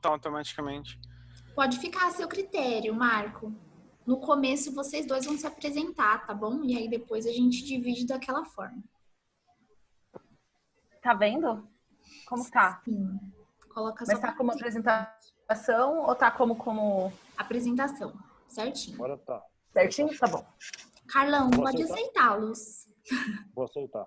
botar automaticamente? Pode ficar a seu critério, Marco. No começo, vocês dois vão se apresentar, tá bom? E aí depois a gente divide daquela forma. Tá vendo? Como tá? Sim. Coloca Mas só tá pra como apresentação ou tá como... apresentação, certinho. Agora tá. Certinho? Tá bom. Carlão, Vou pode aceitar. aceitá-los. Vou aceitar.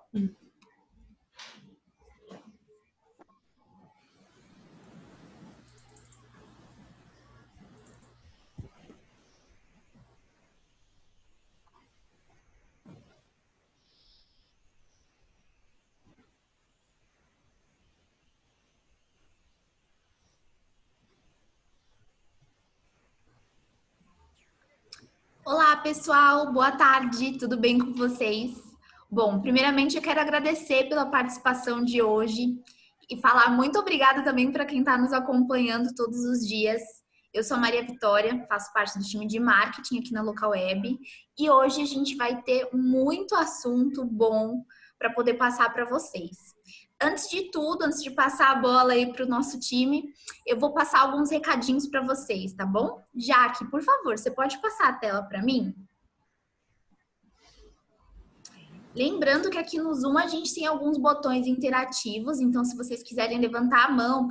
Olá, pessoal. Boa tarde. Tudo bem com vocês? Bom, primeiramente eu quero agradecer pela participação de hoje e falar muito obrigada também para quem está nos acompanhando todos os dias. Eu sou a Maria Vitória, faço parte do time de marketing aqui na Local Web e hoje a gente vai ter muito assunto bom para poder passar para vocês. Antes de tudo, antes de passar a bola aí para o nosso time, eu vou passar alguns recadinhos para vocês, tá bom? Jaque, por favor, você pode passar a tela para mim? Lembrando que aqui no Zoom a gente tem alguns botões interativos, então se vocês quiserem levantar a mão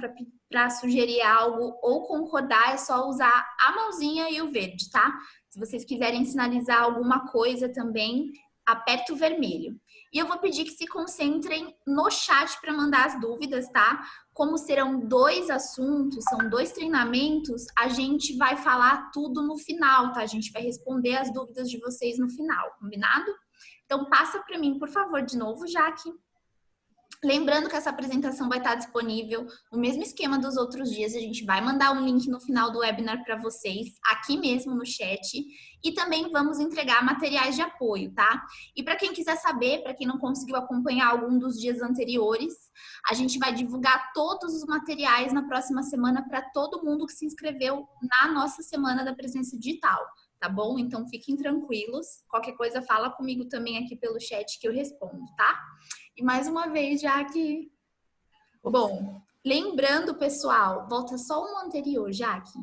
para sugerir algo ou concordar, é só usar a mãozinha e o verde, tá? Se vocês quiserem sinalizar alguma coisa também, aperta o vermelho. E eu vou pedir que se concentrem no chat para mandar as dúvidas, tá? Como serão 2 assuntos, são 2 treinamentos, a gente vai falar tudo no final, tá? A gente vai responder as dúvidas de vocês no final, combinado? Então, passa para mim, por favor, de novo, Jaque. Lembrando que essa apresentação vai estar disponível no mesmo esquema dos outros dias. A gente vai mandar um link no final do webinar para vocês, aqui mesmo no chat. E também vamos entregar materiais de apoio, tá? E para quem quiser saber, para quem não conseguiu acompanhar algum dos dias anteriores, a gente vai divulgar todos os materiais na próxima semana para todo mundo que se inscreveu na nossa Semana da Presença Digital. Tá bom? Então, fiquem tranquilos. Qualquer coisa, fala comigo também aqui pelo chat que eu respondo, tá? E mais uma vez, Jaque. Bom, lembrando, pessoal, volta só um anterior, Jaque.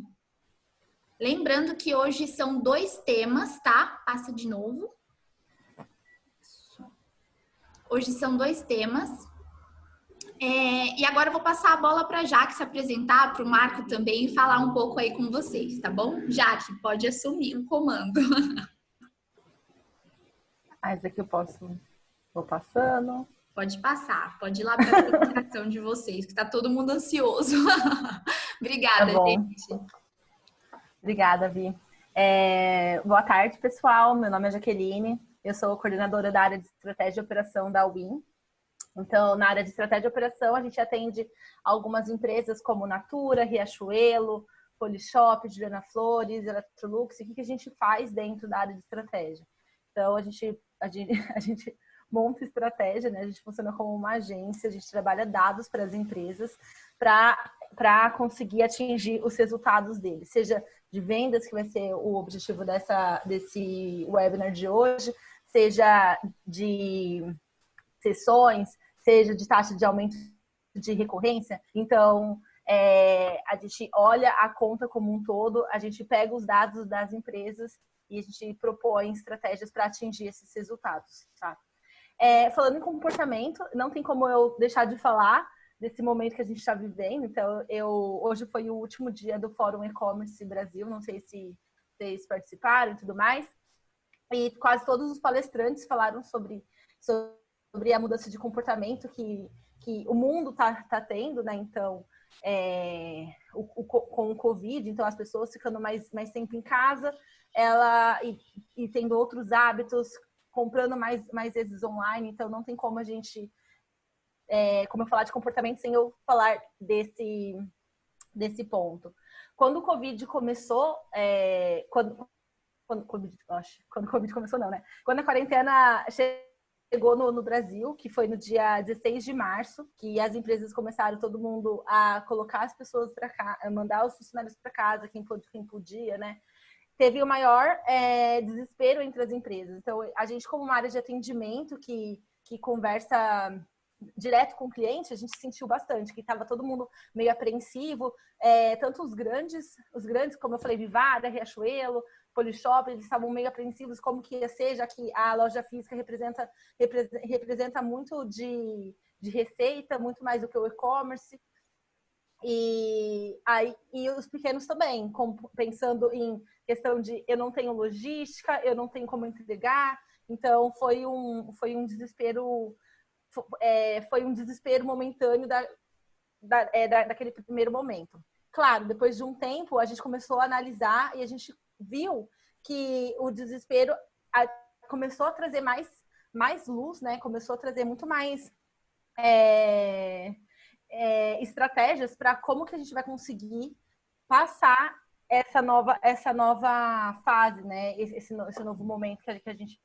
Lembrando que hoje são 2 temas, tá? Passa de novo. Hoje são 2 temas. E agora eu vou passar a bola para a Jaque se apresentar, para o Marco também, e falar um pouco aí com vocês, tá bom? Jaque, pode assumir o comando. Esse aqui eu vou passando. Pode passar, pode ir lá para a apresentação de vocês, que está todo mundo ansioso. Obrigada, Tá bom. gente. Obrigada, Vi. Boa tarde, pessoal. Meu nome é Jaqueline. Eu sou coordenadora da área de estratégia e operação da Win. Então, na área de estratégia e operação, a gente atende algumas empresas como Natura, Riachuelo, Polishop, Juliana Flores, Electrolux. O que a gente faz dentro da área de estratégia? Então, a gente monta estratégia, né? A gente funciona como uma agência, a gente trabalha dados para as empresas para conseguir atingir os resultados deles, seja de vendas, que vai ser o objetivo desse webinar de hoje, seja de sessões, seja de taxa de aumento de recorrência. Então, a gente olha a conta como um todo, a gente pega os dados das empresas e a gente propõe estratégias para atingir esses resultados, tá? Falando em comportamento, não tem como eu deixar de falar desse momento que a gente está vivendo. Então, hoje foi o último dia do Fórum E-Commerce Brasil, não sei se vocês participaram e tudo mais, e quase todos os palestrantes falaram sobre a mudança de comportamento que o mundo tá tendo, né? Então, com o Covid, então as pessoas ficando mais tempo em casa, e tendo outros hábitos, comprando mais vezes online, então não tem como a gente, como eu falar de comportamento sem eu falar desse ponto. Quando o Covid começou, quando o Covid começou não, né? Quando a quarentena chegou no Brasil, que foi no dia 16 de março, que as empresas começaram todo mundo a colocar as pessoas para cá, a mandar os funcionários para casa, quem podia, né? Teve o maior desespero entre as empresas. Então, a gente, como uma área de atendimento que conversa direto com o cliente, a gente sentiu bastante, que estava todo mundo meio apreensivo, tanto os grandes, como eu falei, Vivara, Riachuelo, Polishop, eles estavam meio apreensivos como que ia ser, já que a loja física representa muito de receita, muito mais do que o e-commerce. E os pequenos também, pensando em questão de eu não tenho logística, eu não tenho como entregar, então foi um desespero, foi um desespero momentâneo daquele primeiro momento. Claro, depois de um tempo, a gente começou a analisar e a gente viu que o desespero começou a trazer mais luz, né? Começou a trazer muito mais estratégias para como que a gente vai conseguir passar essa nova fase, né? Esse novo momento que a gente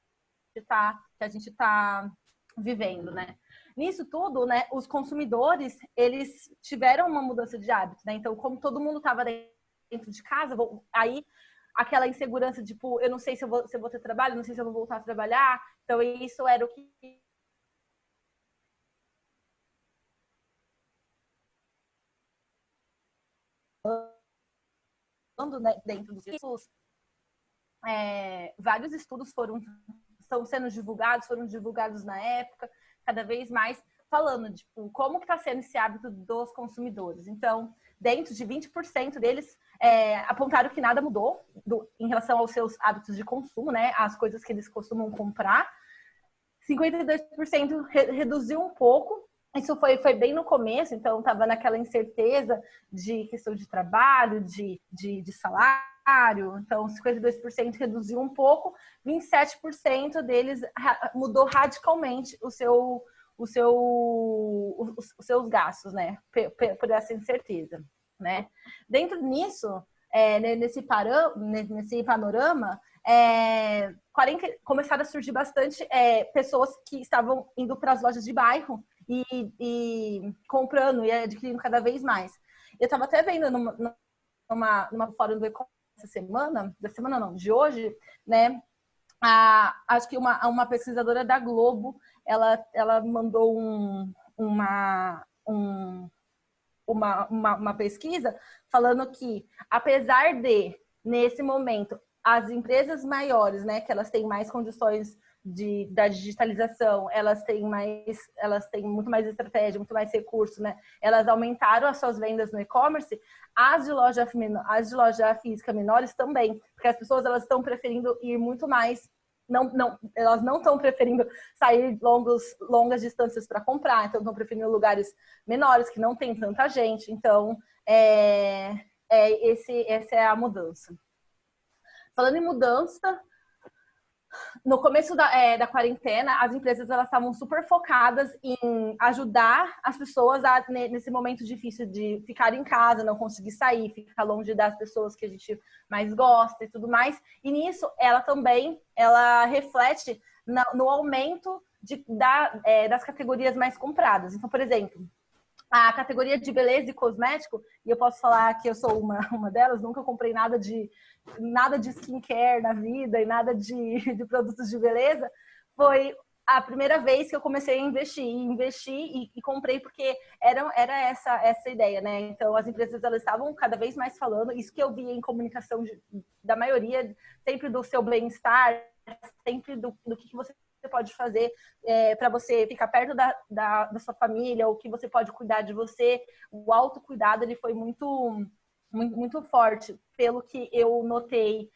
está vivendo, né? Nisso tudo, né? Os consumidores eles tiveram uma mudança de hábito, né? Então, como todo mundo estava dentro de casa, aí aquela insegurança, tipo, eu não sei se eu vou ter trabalho, não sei se eu vou voltar a trabalhar. Então, isso era o que né, dentro dos estudos, vários estudos estão sendo divulgados, foram divulgados na época, cada vez mais falando de tipo, como que está sendo esse hábito dos consumidores. Então, dentro de 20% deles apontaram que nada mudou em relação aos seus hábitos de consumo, né? As coisas que eles costumam comprar. 52% reduziu um pouco. Isso foi bem no começo, então estava naquela incerteza de questão de trabalho, de salário. Então, 52% reduziu um pouco, 27% deles mudou radicalmente os seus gastos, né? Por essa incerteza, né? Dentro nisso, nesse panorama, começaram a surgir bastante pessoas que estavam indo para as lojas de bairro e comprando e adquirindo cada vez mais. Eu estava até vendo numa fórum do e-commerce de hoje, né? Acho que uma pesquisadora da Globo, ela mandou uma pesquisa falando que, apesar de, nesse momento, as empresas maiores, né, que elas têm mais condições da digitalização, elas têm muito mais estratégia, muito mais recursos, né? Elas aumentaram as suas vendas no e-commerce, as de loja física menores também, porque as pessoas elas estão preferindo ir muito mais, elas não estão preferindo sair longas distâncias para comprar, então estão preferindo lugares menores que não tem tanta gente. Então, essa é a mudança. Falando em mudança, no começo da quarentena, as empresas elas estavam super focadas em ajudar as pessoas nesse momento difícil de ficar em casa, não conseguir sair, ficar longe das pessoas que a gente mais gosta e tudo mais. E nisso, ela reflete no aumento das categorias mais compradas. Então, por exemplo, a categoria de beleza e cosmético, e eu posso falar que eu sou uma delas, nunca comprei nada de skincare na vida e nada de produtos de beleza, foi a primeira vez que eu comecei a investir e comprei porque era essa ideia, né? Então as empresas elas estavam cada vez mais falando, isso que eu vi em comunicação da maioria, sempre do seu bem-estar, sempre do que você pode fazer para você ficar perto da sua família, ou que você pode cuidar de você. O autocuidado ele foi muito, muito, muito forte, pelo que eu notei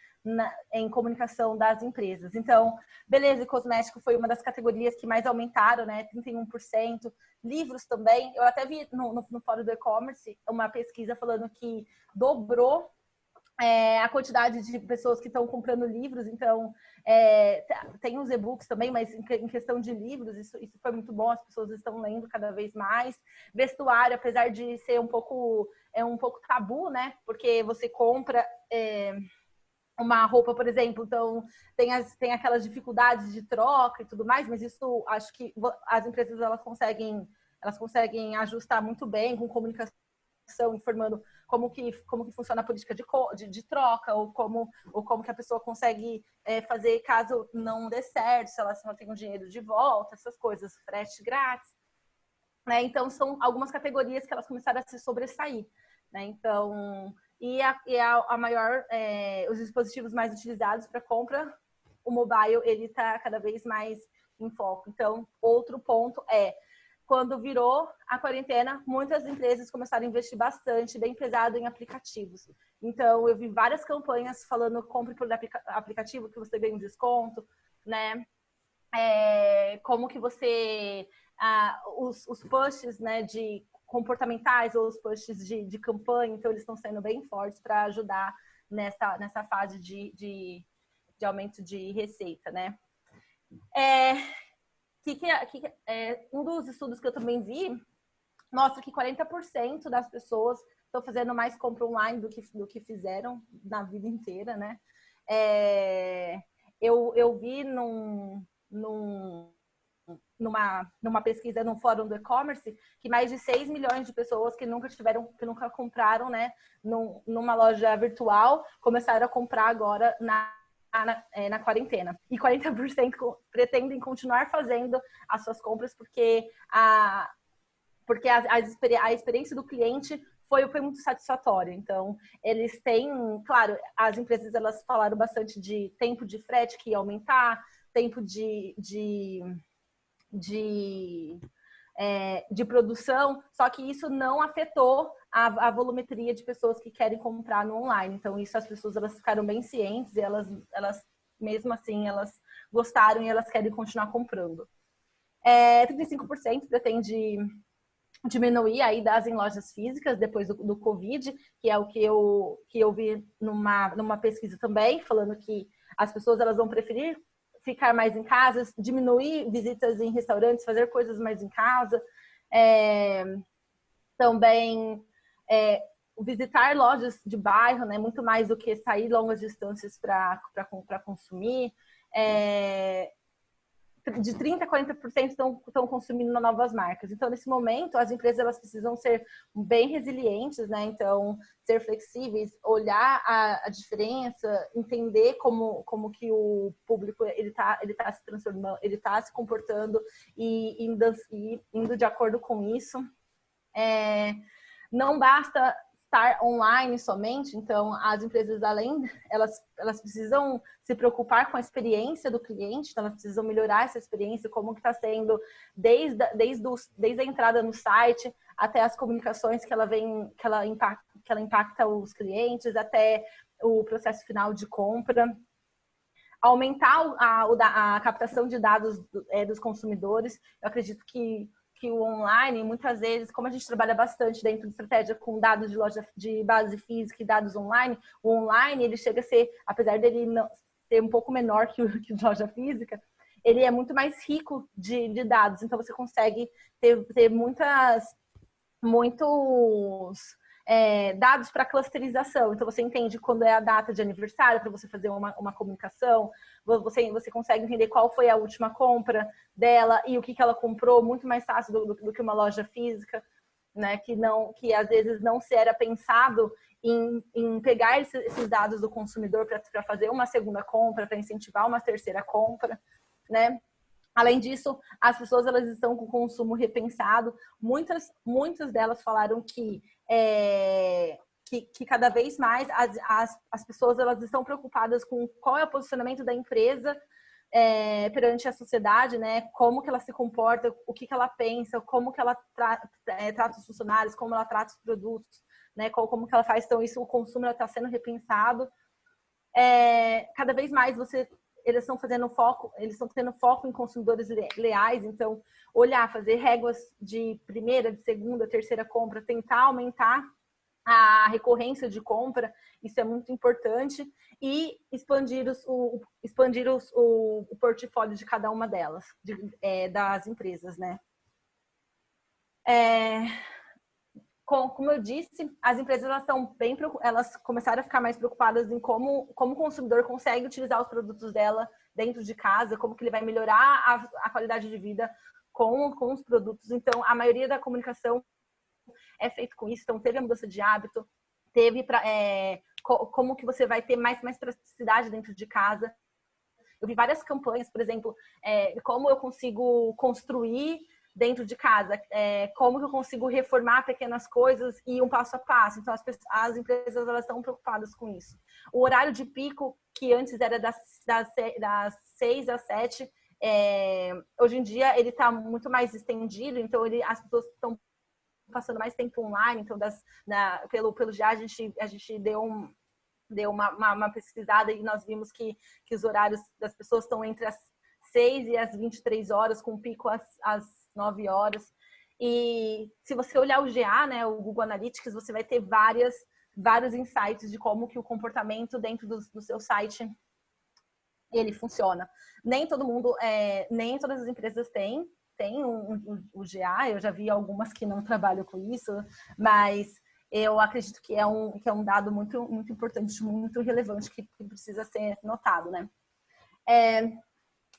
em comunicação das empresas. Então, beleza e cosmético foi uma das categorias que mais aumentaram, né? 31%. Livros também. Eu até vi no fórum do e-commerce uma pesquisa falando que dobrou a quantidade de pessoas que estão comprando livros. Então, tem os e-books também, mas em questão de livros, isso foi muito bom, as pessoas estão lendo cada vez mais. Vestuário, apesar de ser um pouco tabu, né? Porque você compra uma roupa, por exemplo, então tem aquelas dificuldades de troca e tudo mais, mas isso acho que as empresas elas conseguem ajustar muito bem com comunicação, informando como que funciona a política de troca, ou como que a pessoa consegue fazer caso não dê certo, se ela não tem o dinheiro de volta, essas coisas, frete grátis. né? Então, são algumas categorias que elas começaram a se sobressair, né? Então, a maior, os dispositivos mais utilizados para compra, o mobile, ele está cada vez mais em foco. Então, outro ponto quando virou a quarentena, muitas empresas começaram a investir bastante, bem pesado em aplicativos. Então, eu vi várias campanhas falando compre por aplicativo que você ganha um desconto, né? Como que você... os pushes, né, de comportamentais ou os pushes de campanha, então eles estão sendo bem fortes para ajudar nessa fase de aumento de receita, né? Um dos estudos que eu também vi mostra que 40% das pessoas estão fazendo mais compra online do que fizeram na vida inteira, né? Eu vi numa pesquisa no fórum do e-commerce que mais de 6 milhões de pessoas que nunca compraram, né, numa loja virtual, começaram a comprar agora na quarentena. E 40% pretendem continuar fazendo as suas compras porque a experiência do cliente foi muito satisfatória. Então, eles têm, claro, as empresas elas falaram bastante de tempo de frete que ia aumentar, tempo de produção, só que isso não afetou a volumetria de pessoas que querem comprar no online. Então, isso as pessoas elas ficaram bem cientes e elas mesmo assim, elas gostaram e elas querem continuar comprando. 35% pretende diminuir a ida em lojas físicas depois do Covid, que é o que eu vi numa pesquisa também, falando que as pessoas elas vão preferir ficar mais em casa, diminuir visitas em restaurantes, fazer coisas mais em casa. Também visitar lojas de bairro, né, muito mais do que sair longas distâncias para consumir. De 30% a 40% estão consumindo novas marcas. Então, nesse momento, as empresas elas precisam ser bem resilientes, né? Então, ser flexíveis, olhar a diferença, entender como que o público ele tá se transformando, ele está se comportando e indo de acordo com isso. Não basta estar online somente, então as empresas elas precisam se preocupar com a experiência do cliente, então elas precisam melhorar essa experiência, como que está sendo desde a entrada no site até as comunicações que ela impacta os clientes, até o processo final de compra. Aumentar a captação de dados dos consumidores. Eu acredito que o online, muitas vezes, como a gente trabalha bastante dentro de estratégia com dados de loja de base física e dados online, o online ele chega a ser, apesar dele ser um pouco menor que o de loja física, ele é muito mais rico de dados. Então você consegue ter muitos dados para clusterização. Então você entende quando é a data de aniversário para você fazer uma comunicação, você consegue entender qual foi a última compra dela e o que ela comprou, muito mais fácil do que uma loja física, né? Que às vezes não se era pensado em pegar esses dados do consumidor para fazer uma segunda compra, para incentivar uma terceira compra, né? Além disso, as pessoas elas estão com o consumo repensado. Muitas delas falaram que cada vez mais as pessoas elas estão preocupadas com qual é o posicionamento da empresa perante a sociedade, né? Como que ela se comporta, o que ela pensa, como que ela trata os funcionários, como ela trata os produtos, né? Como que ela faz. Então, isso, o consumo está sendo repensado. Cada vez mais eles estão tendo foco em consumidores leais, então fazer réguas de primeira, de segunda, terceira compra, tentar aumentar a recorrência de compra, isso é muito importante, e expandir o portfólio de cada uma delas, das empresas, né? Como eu disse, as empresas elas começaram a ficar mais preocupadas em como o consumidor consegue utilizar os produtos dela dentro de casa, como que ele vai melhorar a qualidade de vida com os produtos. Então, a maioria da comunicação é feito com isso. Então, teve a mudança de hábito, como que você vai ter mais praticidade dentro de casa. Eu vi várias campanhas, por exemplo, como eu consigo construir dentro de casa, como que eu consigo reformar pequenas coisas e um passo a passo. Então, as empresas elas estão preocupadas com isso. O horário de pico, que antes era das 6 às 7, hoje em dia ele está muito mais estendido, então as pessoas estão passando mais tempo online, então pelo GA a gente deu uma pesquisada e nós vimos que os horários das pessoas estão entre as 6 e as 23 horas, com pico às 9 horas. E se você olhar o GA, né, o Google Analytics, você vai ter vários insights de como que o comportamento dentro do seu site ele funciona. Nem todo mundo, nem todas as empresas têm o GA, eu já vi algumas que não trabalham com isso, mas eu acredito que é um dado muito, muito importante, muito relevante, que precisa ser notado, né?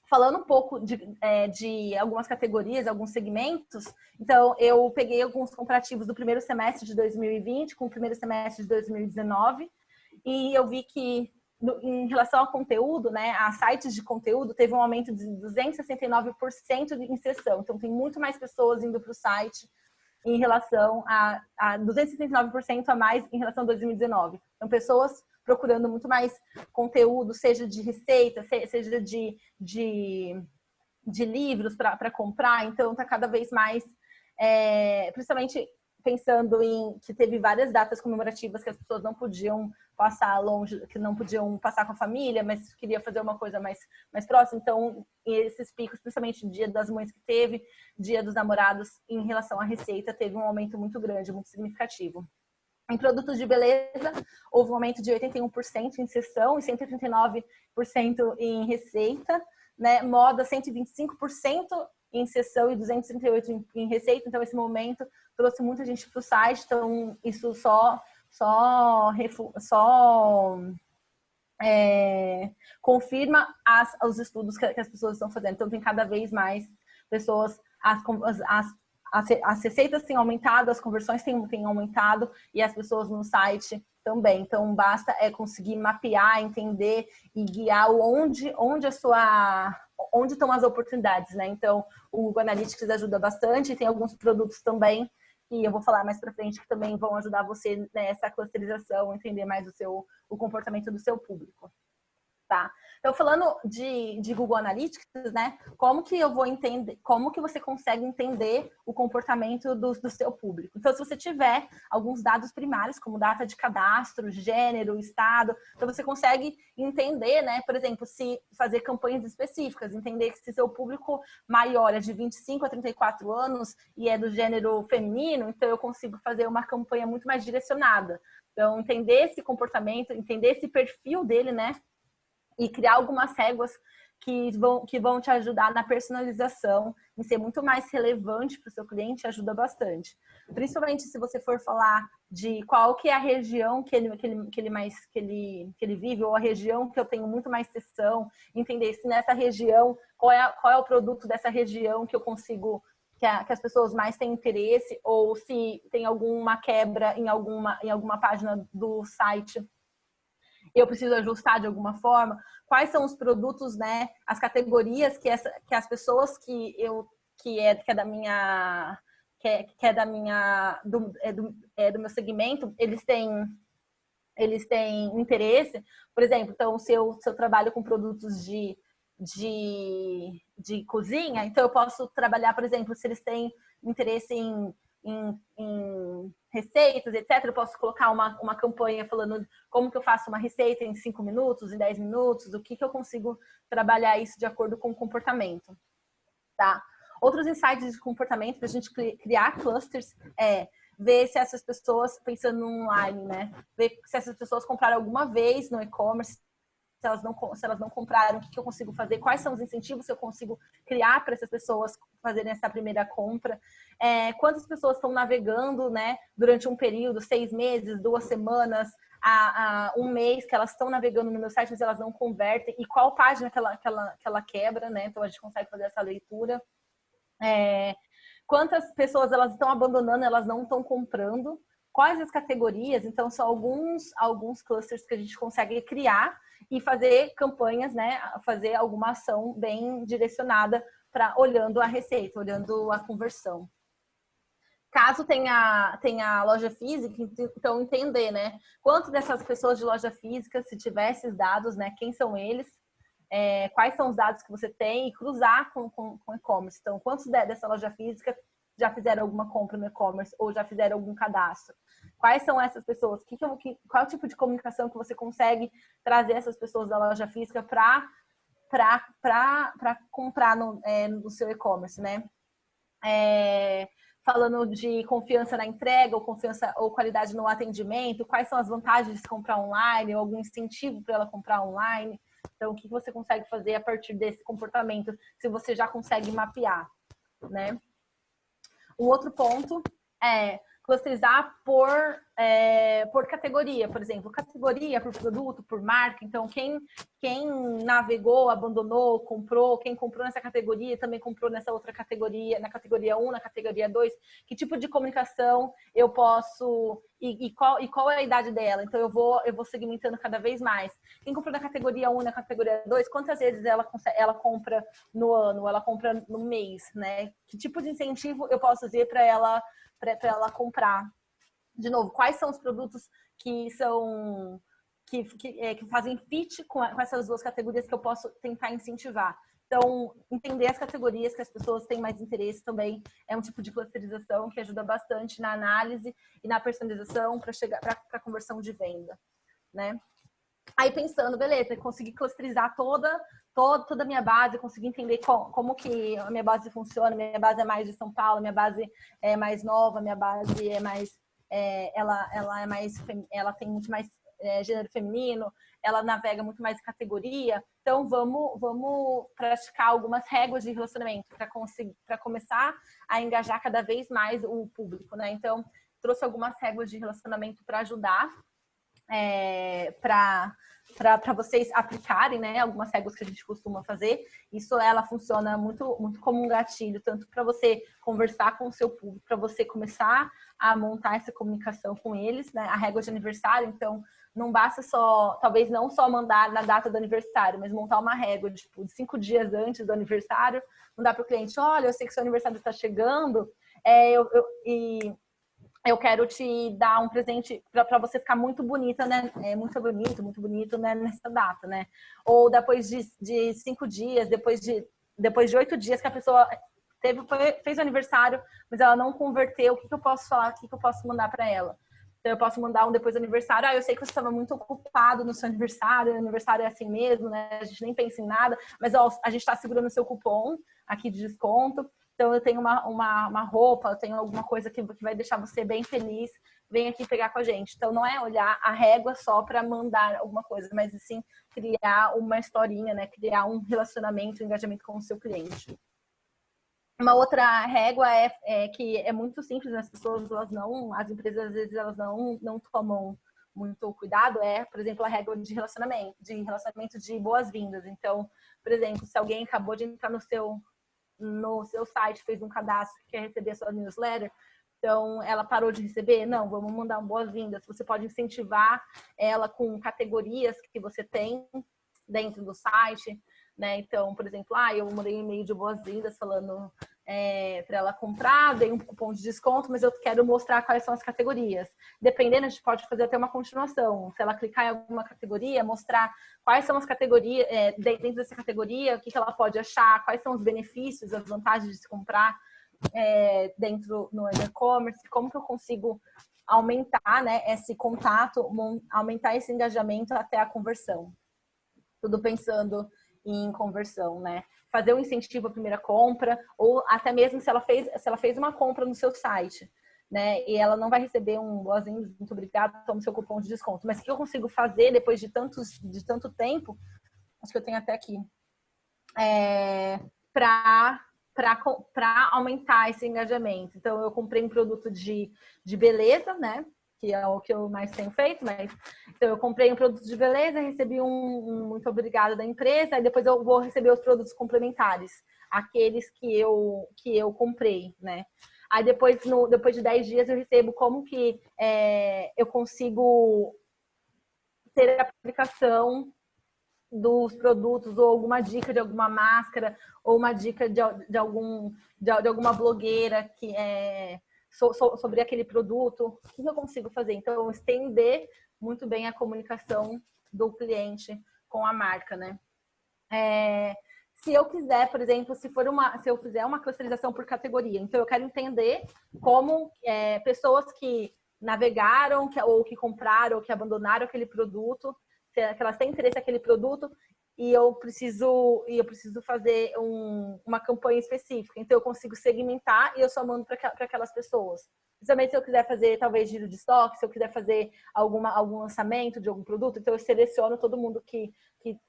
Falando um pouco de algumas categorias, alguns segmentos, então eu peguei alguns comparativos do primeiro semestre de 2020 com o primeiro semestre de 2019 e eu vi que em relação ao conteúdo, né, a sites de conteúdo, teve um aumento de 269% de inserção. Então, tem muito mais pessoas indo para o site em relação a 269% a mais em relação a 2019. Então, pessoas procurando muito mais conteúdo, seja de receita, seja de livros para comprar. Então, está cada vez mais, principalmente pensando em que teve várias datas comemorativas que as pessoas não podiam passar longe, que não podiam passar com a família, mas queria fazer uma coisa mais próxima. Então, esses picos, principalmente Dia das Mães que teve, Dia dos Namorados, em relação à receita, teve um aumento muito grande, muito significativo. Em produtos de beleza, houve um aumento de 81% em inserção e 139% em receita, né? Moda, 125% em inserção e 238% em receita. Então, esse momento trouxe muita gente para o site. Então, isso só confirma os estudos que as pessoas estão fazendo. Então, tem cada vez mais pessoas, as receitas têm aumentado, as conversões têm aumentado e as pessoas no site também. Então, basta conseguir mapear, entender e guiar onde estão as oportunidades, né? Então, o Google Analytics ajuda bastante e tem alguns produtos também que eu vou falar mais para frente que também vão ajudar você nessa clusterização, entender mais o comportamento do seu público. Tá? Então, falando de Google Analytics, né? Como que eu vou entender, como que você consegue entender o comportamento do seu público? Então, se você tiver alguns dados primários, como data de cadastro, gênero, estado, então você consegue entender, né? Por exemplo, se fazer campanhas específicas, entender que se seu público maior é de 25 a 34 anos e é do gênero feminino, então eu consigo fazer uma campanha muito mais direcionada. Então, entender esse comportamento, entender esse perfil dele, né? E criar algumas réguas que vão te ajudar na personalização, em ser muito mais relevante para o seu cliente, ajuda bastante. Principalmente se você for falar de qual que é a região que ele vive, ou a região que eu tenho muito mais sessão, entender se nessa região, qual é o produto dessa região que eu consigo, que as pessoas mais têm interesse, ou se tem alguma quebra em alguma página do site, eu preciso ajustar de alguma forma. Quais são os produtos, né? As categorias que as pessoas que é do meu segmento, eles têm interesse. Por exemplo, então se eu trabalho com produtos de cozinha, então eu posso trabalhar, por exemplo, se eles têm interesse em receitas, etc. Eu posso colocar uma campanha falando como que eu faço uma receita em 5 minutos, em 10 minutos, o que eu consigo trabalhar isso de acordo com o comportamento. Tá? Outros insights de comportamento para a gente criar clusters ver se essas pessoas, pensando no online, né? Ver se essas pessoas compraram alguma vez no e-commerce, se elas não compraram, o que eu consigo fazer, quais são os incentivos que eu consigo criar para essas pessoas fazerem essa primeira compra, quantas pessoas estão navegando, né, durante um período, 6 meses, 2 semanas, um mês que elas estão navegando no meu site, mas elas não convertem, e qual página que ela quebra, né? Então a gente consegue fazer essa leitura. Quantas pessoas elas estão abandonando, elas não estão comprando, quais as categorias, então são alguns clusters que a gente consegue criar e fazer campanhas, né? Fazer alguma ação bem direcionada olhando a receita, olhando a conversão. Caso tenha loja física, então entender, né? Quantas dessas pessoas de loja física, se tiver esses dados, né? Quem são eles? Quais são os dados que você tem e cruzar com e-commerce. Então, quantos dessa loja física já fizeram alguma compra no e-commerce ou já fizeram algum cadastro? Quais são essas pessoas? Qual é o tipo de comunicação que você consegue trazer essas pessoas da loja física para comprar no seu e-commerce, né? Falando de confiança na entrega ou confiança ou qualidade no atendimento, quais são as vantagens de comprar online ou algum incentivo para ela comprar online. Então, o que você consegue fazer a partir desse comportamento, se você já consegue mapear, né? Um outro ponto é clusterizar por categoria, por exemplo, categoria por produto, por marca. Então, quem navegou, abandonou, comprou, quem comprou nessa categoria também comprou nessa outra categoria, na categoria 1, na categoria 2. Que tipo de comunicação eu posso e qual é a idade dela? Então, eu vou segmentando cada vez mais. Quem comprou na categoria 1, na categoria 2, quantas vezes ela compra no ano, ela compra no mês, né? Que tipo de incentivo eu posso fazer para ela comprar? De novo, quais são os produtos que fazem fit com essas duas categorias que eu posso tentar incentivar? Então, entender as categorias que as pessoas têm mais interesse também é um tipo de clusterização que ajuda bastante na análise e na personalização para chegar para a conversão de venda, né? Aí pensando, beleza, consegui clusterizar toda a minha base, consegui entender como que a minha base funciona. Minha base é mais de São Paulo, minha base é mais nova, minha base é mais ela tem muito mais gênero feminino, ela navega muito mais categoria. Então vamos praticar algumas regras de relacionamento para começar a engajar cada vez mais o público, né? Então trouxe algumas regras de relacionamento para ajudar para vocês aplicarem, né? Algumas regras que a gente costuma fazer. Isso ela funciona muito, muito como um gatilho, tanto para você conversar com o seu público, para você começar a montar essa comunicação com eles, né? A regra de aniversário, então não basta talvez não só mandar na data do aniversário, mas montar uma régua de 5 dias antes do aniversário, mandar para o cliente: olha, eu sei que seu aniversário está chegando, eu quero te dar um presente para você ficar muito bonita, né? Muito bonito, né? Nessa data, né? Ou depois de 5 dias, depois de 8 dias que a pessoa fez o aniversário, mas ela não converteu, o que eu posso falar? O que eu posso mandar para ela? Então, eu posso mandar um depois do aniversário: eu sei que você estava muito ocupado no seu aniversário, o aniversário é assim mesmo, né? A gente nem pensa em nada, mas a gente está segurando o seu cupom aqui de desconto. Então, eu tenho uma roupa, eu tenho alguma coisa que vai deixar você bem feliz, vem aqui pegar com a gente. Então, não é olhar a régua só para mandar alguma coisa, mas sim criar uma historinha, né? Criar um relacionamento, um engajamento com o seu cliente. Uma outra régua que é muito simples, as pessoas, as empresas, às vezes, elas não tomam muito cuidado, por exemplo, a régua de relacionamento de boas-vindas. Então, por exemplo, se alguém acabou de entrar no seu site, fez um cadastro, quer receber a sua newsletter, então ela parou de receber, não, vamos mandar um boas-vindas. Você pode incentivar ela com categorias que você tem dentro do site, né? Então, por exemplo, eu mandei um e-mail de boas-vindas falando para ela comprar, dei um cupom de desconto, mas eu quero mostrar quais são as categorias. Dependendo, a gente pode fazer até uma continuação. Se ela clicar em alguma categoria, mostrar quais são as categorias, dentro dessa categoria, o que ela pode achar, quais são os benefícios, as vantagens de se comprar dentro no e-commerce, como que eu consigo aumentar, né, esse contato, aumentar esse engajamento até a conversão. Tudo pensando em conversão, né? Fazer um incentivo à primeira compra, ou até mesmo se ela fez uma compra no seu site, né? E ela não vai receber um boazinho, muito obrigado, toma seu cupom de desconto. Mas o que eu consigo fazer depois de tanto tempo, acho que eu tenho até aqui, para aumentar esse engajamento. Então, eu comprei um produto de beleza, né? Que é o que eu mais tenho feito, mas então eu comprei um produto de beleza, recebi um muito obrigado da empresa, e depois eu vou receber os produtos complementares, aqueles que eu comprei, né? Aí depois de 10 dias eu recebo como que eu consigo ter a aplicação dos produtos, ou alguma dica de alguma máscara, ou uma dica de alguma blogueira que é sobre aquele produto. O que eu consigo fazer? Então, estender muito bem a comunicação do cliente com a marca, né? Se eu quiser, por exemplo, se eu fizer uma clusterização por categoria, então eu quero entender como pessoas que navegaram, ou que compraram, ou que abandonaram aquele produto, se elas têm interesse naquele produto, e eu preciso fazer uma campanha específica. Então eu consigo segmentar e eu só mando para aquelas pessoas. Principalmente se eu quiser fazer, talvez, giro de estoque, se eu quiser fazer algum lançamento de algum produto, então eu seleciono todo mundo que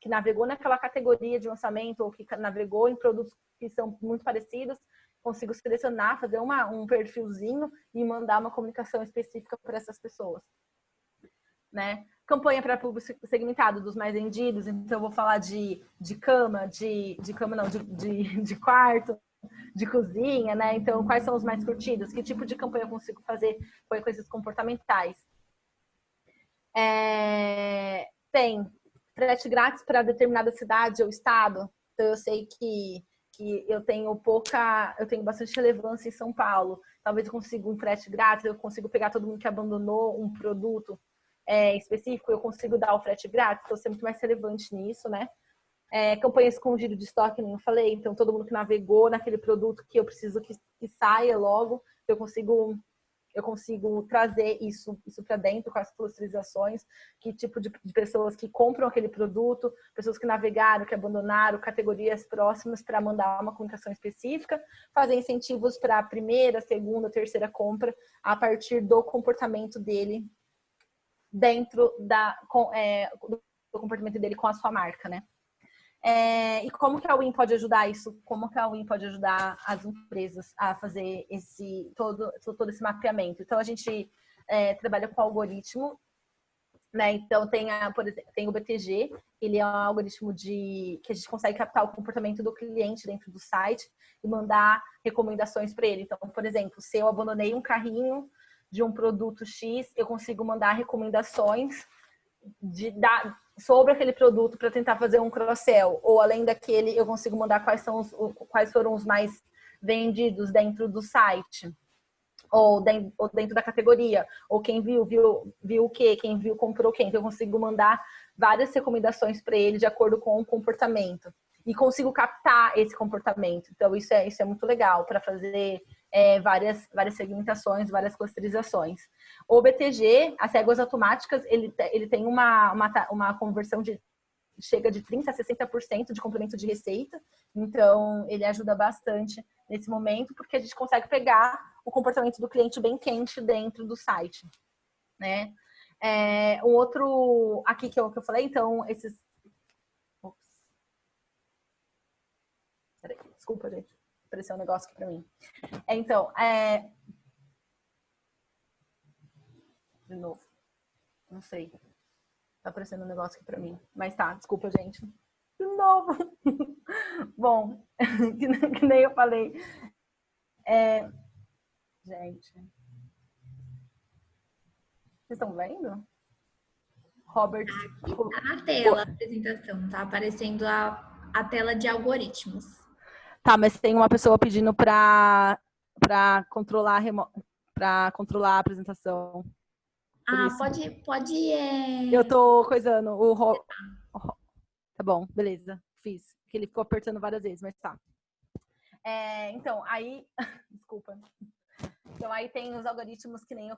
navegou naquela categoria de lançamento, ou que navegou em produtos que são muito parecidos, consigo selecionar, fazer um perfilzinho e mandar uma comunicação específica para essas pessoas, né? Campanha para público segmentado dos mais vendidos, então eu vou falar de cama, de quarto, de cozinha, né? Então, quais são os mais curtidos? Que tipo de campanha eu consigo fazer com coisas comportamentais? Tem frete grátis para determinada cidade ou estado. Então, eu sei que eu tenho bastante relevância em São Paulo. Talvez eu consiga um frete grátis, eu consigo pegar todo mundo que abandonou um produto específico, eu consigo dar o frete grátis, então eu ser muito mais relevante nisso, né? Campanhas com giro de estoque, nem eu falei, então todo mundo que navegou naquele produto que eu preciso que saia logo, eu consigo trazer isso para dentro com as clusterizações, que tipo de pessoas que compram aquele produto, pessoas que navegaram, que abandonaram, categorias próximas, para mandar uma comunicação específica, fazer incentivos para a primeira, segunda, terceira compra a partir do comportamento dele dentro do comportamento dele com a sua marca, né? E como que a Win pode ajudar isso? Como que a Win pode ajudar as empresas a fazer todo esse mapeamento? Então, a gente trabalha com algoritmo, né? Então, por exemplo, tem o BTG, ele é um algoritmo que a gente consegue captar o comportamento do cliente dentro do site e mandar recomendações para ele. Então, por exemplo, se eu abandonei um carrinho de um produto X, eu consigo mandar recomendações sobre aquele produto para tentar fazer um cross-sell, ou além daquele eu consigo mandar quais foram os mais vendidos dentro do site, ou dentro da categoria, ou quem viu o quê, quem viu comprou quem. Então eu consigo mandar várias recomendações para ele de acordo com o comportamento e consigo captar esse comportamento. Então isso é muito legal para fazer várias segmentações, várias clusterizações. O BTG, as réguas automáticas, ele tem uma conversão chega de 30% a 60% de complemento de receita. Então, ele ajuda bastante nesse momento, porque a gente consegue pegar o comportamento do cliente bem quente dentro do site, né? Um outro aqui que eu falei, então, esses... Ops. Peraí, desculpa, gente. Apareceu um negócio aqui para mim. Então, de novo. Não sei. Tá aparecendo um negócio aqui pra mim. Mas tá, desculpa, gente. De novo. Bom, que nem eu falei. Gente. Vocês estão vendo? Robert. Aqui tá na tela a apresentação, tá aparecendo a tela de algoritmos. Tá, mas tem uma pessoa pedindo pra controlar a apresentação. Pode. Eu tô coisando Tá bom, beleza. Fiz. Que ele ficou apertando várias vezes, mas tá. Então, aí... Desculpa. Então, aí tem os algoritmos que nem eu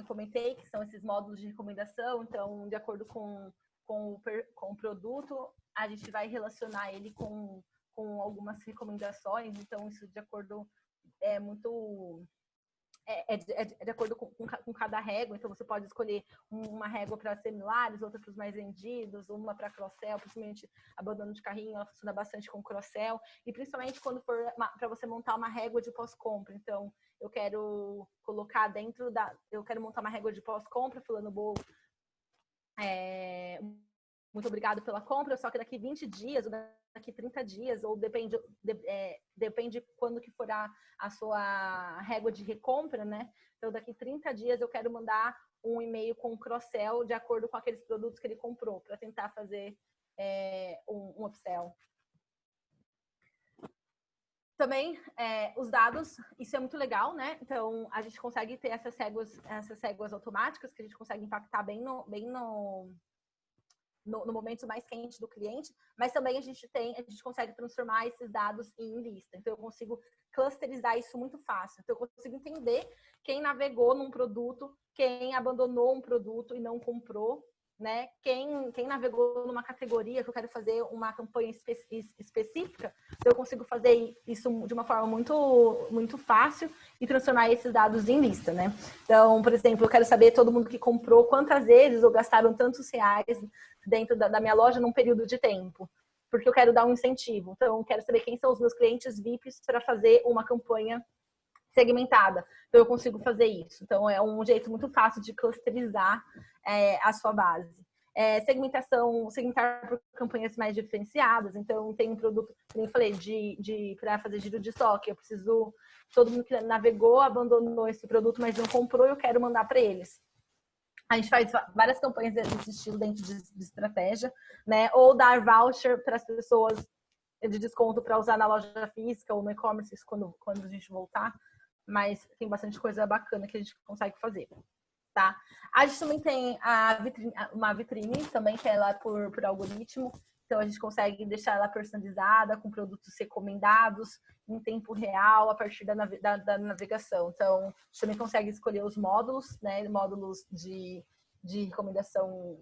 comentei, que são esses módulos de recomendação. Então, de acordo com o produto, a gente vai relacionar ele com algumas recomendações. Então, isso de acordo de acordo com cada régua. Então, você pode escolher uma régua para similares, outra para os mais vendidos, uma para cross-sell, principalmente abandono de carrinho, ela funciona bastante com cross-sell, e principalmente quando for para você montar uma régua de pós-compra. Então, eu quero colocar eu quero montar uma régua de pós-compra, falando, muito obrigado pela compra, só que daqui 20 dias, ou daqui 30 dias, ou depende quando que for a sua régua de recompra, né? Então, daqui 30 dias eu quero mandar um e-mail com cross-sell de acordo com aqueles produtos que ele comprou, para tentar fazer um upsell. Também, os dados, isso é muito legal, né? Então, a gente consegue ter essas réguas automáticas, que a gente consegue impactar bem no momento mais quente do cliente, mas também a gente consegue transformar esses dados em lista. Então, eu consigo clusterizar isso muito fácil. Então, eu consigo entender quem navegou num produto, quem abandonou um produto e não comprou, né? Quem navegou numa categoria que eu quero fazer uma campanha específica, então eu consigo fazer isso de uma forma muito, muito fácil e transformar esses dados em lista, né? Então, por exemplo, eu quero saber todo mundo que comprou, quantas vezes ou gastaram tantos reais dentro da minha loja num período de tempo, porque eu quero dar um incentivo. Então, eu quero saber quem são os meus clientes VIPs para fazer uma campanha segmentada. Então, eu consigo fazer isso. Então, é um jeito muito fácil de clusterizar a sua base. Segmentar por campanhas mais diferenciadas. Então, tem um produto, como eu falei, para fazer giro de estoque. Eu preciso, todo mundo que navegou, abandonou esse produto, mas não comprou, eu quero mandar para eles. A gente faz várias campanhas desse estilo dentro de estratégia, né? Ou dar voucher para as pessoas de desconto para usar na loja física ou no e-commerce quando a gente voltar. Mas tem bastante coisa bacana que a gente consegue fazer, tá? A gente também tem uma vitrine também, que é lá por algoritmo. Então, a gente consegue deixar ela personalizada, com produtos recomendados em tempo real, a partir da navegação. Então, a gente também consegue escolher os módulos, né? Módulos de recomendação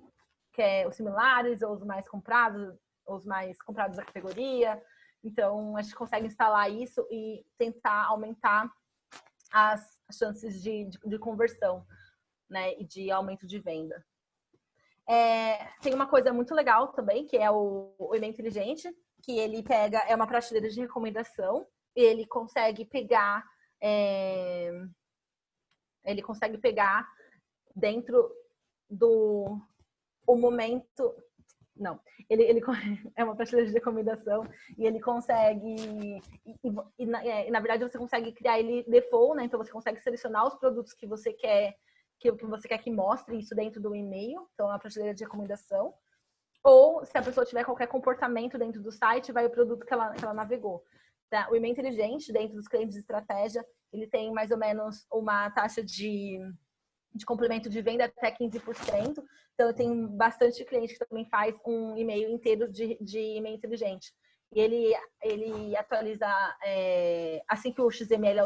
que é os similares, ou os mais comprados da categoria. Então, a gente consegue instalar isso e tentar aumentar as chances de conversão, né? E de aumento de venda. Tem uma coisa muito legal também, que é o e-mail inteligente, que ele é uma prateleira de recomendação, e ele consegue pegar dentro do momento. Não, ele é uma prateleira de recomendação e ele consegue. Na verdade, você consegue criar ele default, né? Então, você consegue selecionar os produtos que você quer que mostre isso dentro do e-mail. Então, é uma prateleira de recomendação. Ou, se a pessoa tiver qualquer comportamento dentro do site, vai o produto que ela navegou. Tá? O e-mail inteligente, dentro dos clientes de estratégia, ele tem mais ou menos uma taxa de complemento de venda até 15%. Então, eu tenho bastante cliente que também faz um e-mail inteiro de e-mail inteligente. E ele atualiza assim que o XML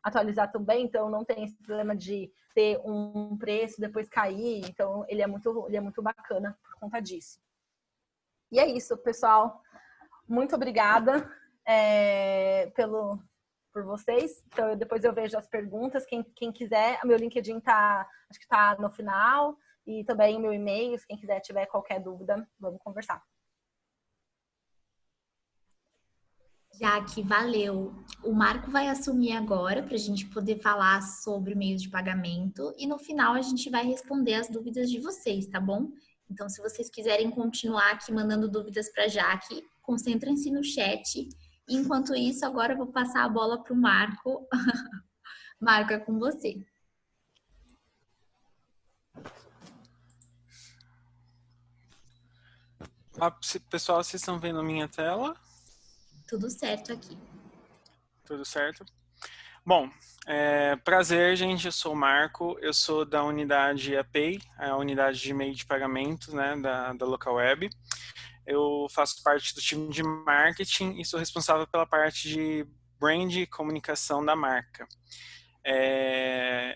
atualizar também, então não tem esse problema de ter um preço depois cair. Então, ele é muito bacana por conta disso. E é isso, pessoal. Muito obrigada por vocês. Então, depois eu vejo as perguntas. Quem quiser, meu LinkedIn acho que tá no final. E também meu e-mail, se quem quiser tiver qualquer dúvida, vamos conversar. Jaque, valeu. O Marco vai assumir agora para a gente poder falar sobre meios de pagamento e no final a gente vai responder as dúvidas de vocês, tá bom? Então, se vocês quiserem continuar aqui mandando dúvidas para a Jaque, concentrem-se no chat. Enquanto isso, agora eu vou passar a bola para o Marco. Marco, é com você. Pessoal, vocês estão vendo a minha tela? Tudo certo aqui. Tudo certo? Bom, prazer, gente. Eu sou o Marco, eu sou da unidade APay, a unidade de meio de pagamento, né, da Local Web. Eu faço parte do time de marketing e sou responsável pela parte de brand e comunicação da marca.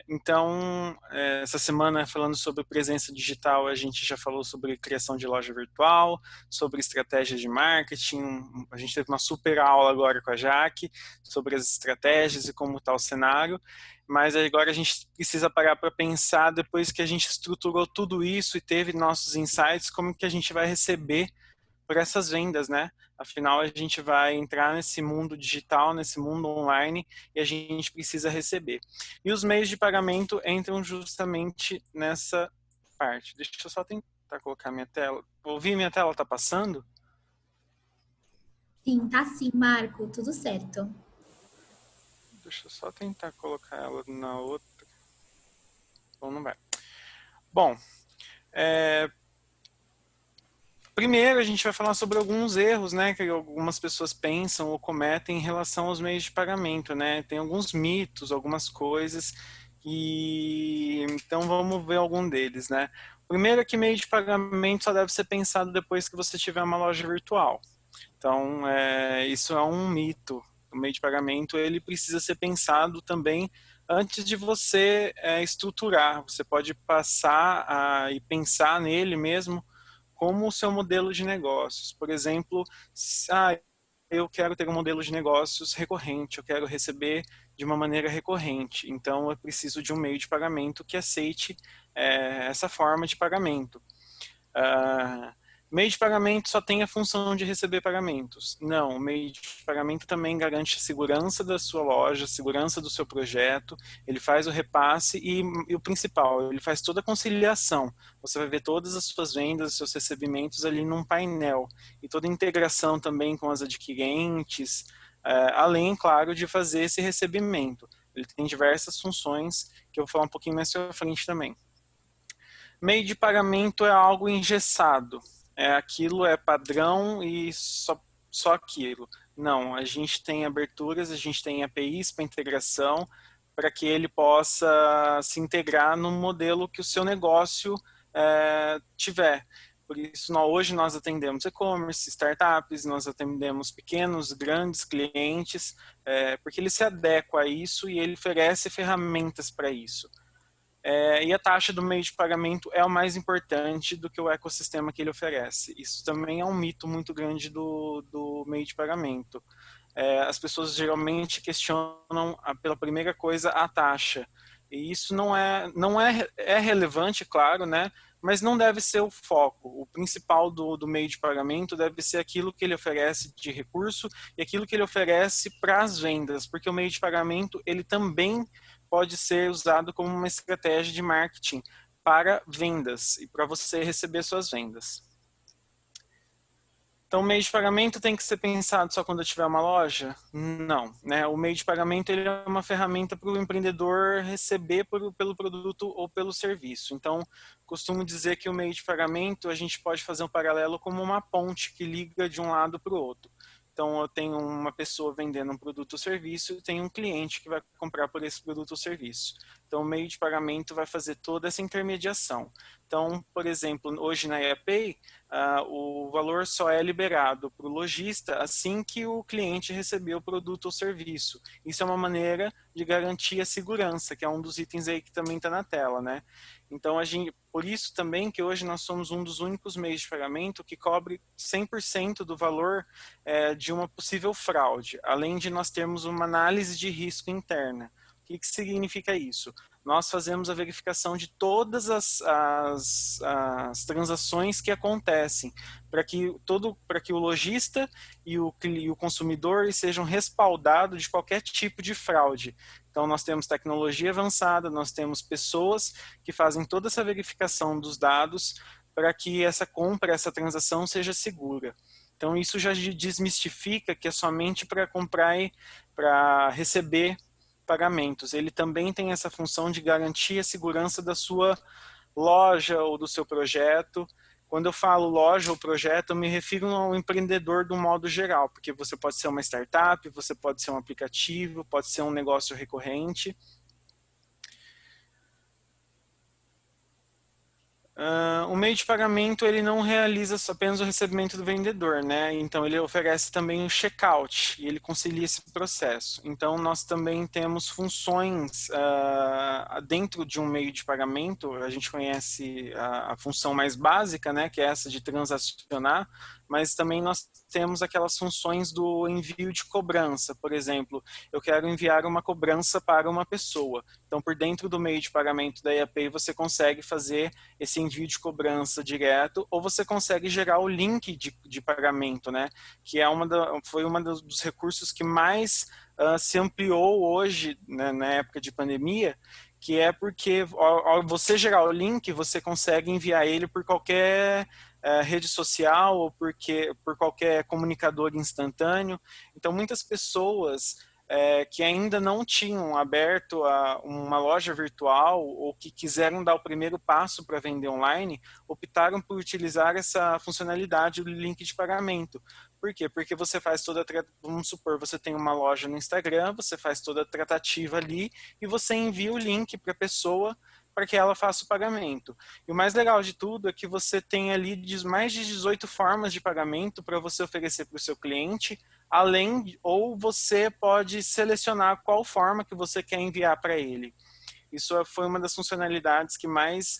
Então, essa semana, falando sobre presença digital, a gente já falou sobre criação de loja virtual, sobre estratégia de marketing. A gente teve uma super aula agora com a Jaque sobre as estratégias e como está o cenário. Mas agora a gente precisa parar para pensar, depois que a gente estruturou tudo isso e teve nossos insights, como que a gente vai receber por essas vendas, né? Afinal, a gente vai entrar nesse mundo digital, nesse mundo online, e a gente precisa receber. E os meios de pagamento entram justamente nessa parte. Deixa eu só tentar colocar minha tela. Ouvir minha tela tá passando? Sim, tá sim, Marco, tudo certo. Deixa eu só tentar colocar ela na outra. Ou não vai. Bom, Primeiro, a gente vai falar sobre alguns erros, né, que algumas pessoas pensam ou cometem em relação aos meios de pagamento, né? Tem alguns mitos, algumas coisas, e então vamos ver algum deles, né? Primeiro é que meio de pagamento só deve ser pensado depois que você tiver uma loja virtual. Então, isso é um mito. O meio de pagamento ele precisa ser pensado também antes de você estruturar. Você pode passar e pensar nele mesmo como o seu modelo de negócios. Por exemplo, eu quero ter um modelo de negócios recorrente, eu quero receber de uma maneira recorrente. Então, eu preciso de um meio de pagamento que aceite essa forma de pagamento. Meio de pagamento só tem a função de receber pagamentos. Não, o meio de pagamento também garante a segurança da sua loja, a segurança do seu projeto, ele faz o repasse e o principal, ele faz toda a conciliação. Você vai ver todas as suas vendas, os seus recebimentos ali num painel. E toda a integração também com as adquirentes, além, claro, de fazer esse recebimento. Ele tem diversas funções que eu vou falar um pouquinho mais pra frente também. Meio de pagamento é algo engessado. Aquilo é padrão e só aquilo. Não, a gente tem aberturas, a gente tem APIs para integração, para que ele possa se integrar no modelo que o seu negócio tiver. Por isso, hoje nós atendemos e-commerce, startups, nós atendemos pequenos, grandes clientes, porque ele se adequa a isso e ele oferece ferramentas para isso. E a taxa do meio de pagamento é o mais importante do que o ecossistema que ele oferece. Isso também é um mito muito grande do meio de pagamento. As pessoas geralmente questionam, pela primeira coisa, a taxa. E isso não é relevante, claro, né? Mas não deve ser o foco. O principal do meio de pagamento deve ser aquilo que ele oferece de recurso e aquilo que ele oferece para as vendas, porque o meio de pagamento ele também pode ser usado como uma estratégia de marketing para vendas e para você receber suas vendas. Então, o meio de pagamento tem que ser pensado só quando eu tiver uma loja? Não, né? O meio de pagamento ele é uma ferramenta para o empreendedor receber pelo produto ou pelo serviço. Então, costumo dizer que o meio de pagamento a gente pode fazer um paralelo como uma ponte que liga de um lado para o outro. Então, eu tenho uma pessoa vendendo um produto ou serviço e tenho um cliente que vai comprar por esse produto ou serviço. Então, o meio de pagamento vai fazer toda essa intermediação. Então, por exemplo, hoje na EAPay, o valor só é liberado para o lojista assim que o cliente receber o produto ou serviço. Isso é uma maneira de garantir a segurança, que é um dos itens aí que também está na tela, né? Então, por isso também que hoje nós somos um dos únicos meios de pagamento que cobre 100% do valor de uma possível fraude, além de nós termos uma análise de risco interna. O que significa isso? Nós fazemos a verificação de todas as transações que acontecem, para que o lojista e o consumidor sejam respaldados de qualquer tipo de fraude. Então, nós temos tecnologia avançada, nós temos pessoas que fazem toda essa verificação dos dados para que essa compra, essa transação seja segura. Então, isso já desmistifica que é somente para comprar e para receber pagamentos. Ele também tem essa função de garantir a segurança da sua loja ou do seu projeto. Quando eu falo loja ou projeto, eu me refiro ao empreendedor do modo geral, porque você pode ser uma startup, você pode ser um aplicativo, pode ser um negócio recorrente. O meio de pagamento ele não realiza apenas o recebimento do vendedor, né? Então ele oferece também o checkout e ele concilia esse processo. Então nós também temos funções dentro de um meio de pagamento. A gente conhece a função mais básica, né? Que é essa de transacionar, mas também nós temos aquelas funções do envio de cobrança. Por exemplo, eu quero enviar uma cobrança para uma pessoa. Então, por dentro do meio de pagamento da EAPay, você consegue fazer esse envio de cobrança direto, ou você consegue gerar o link de pagamento, né? Que foi um dos recursos que mais se ampliou hoje, né, na época de pandemia, que é porque ao você gerar o link, você consegue enviar ele por qualquer rede social ou por qualquer comunicador instantâneo. Então, muitas pessoas que ainda não tinham aberto uma loja virtual ou que quiseram dar o primeiro passo para vender online, optaram por utilizar essa funcionalidade do link de pagamento. Por quê? Porque você faz vamos supor, você tem uma loja no Instagram, você faz toda a tratativa ali e você envia o link para a pessoa para que ela faça o pagamento. E o mais legal de tudo é que você tem ali mais de 18 formas de pagamento para você oferecer para o seu cliente, ou você pode selecionar qual forma que você quer enviar para ele. Isso foi uma das funcionalidades que mais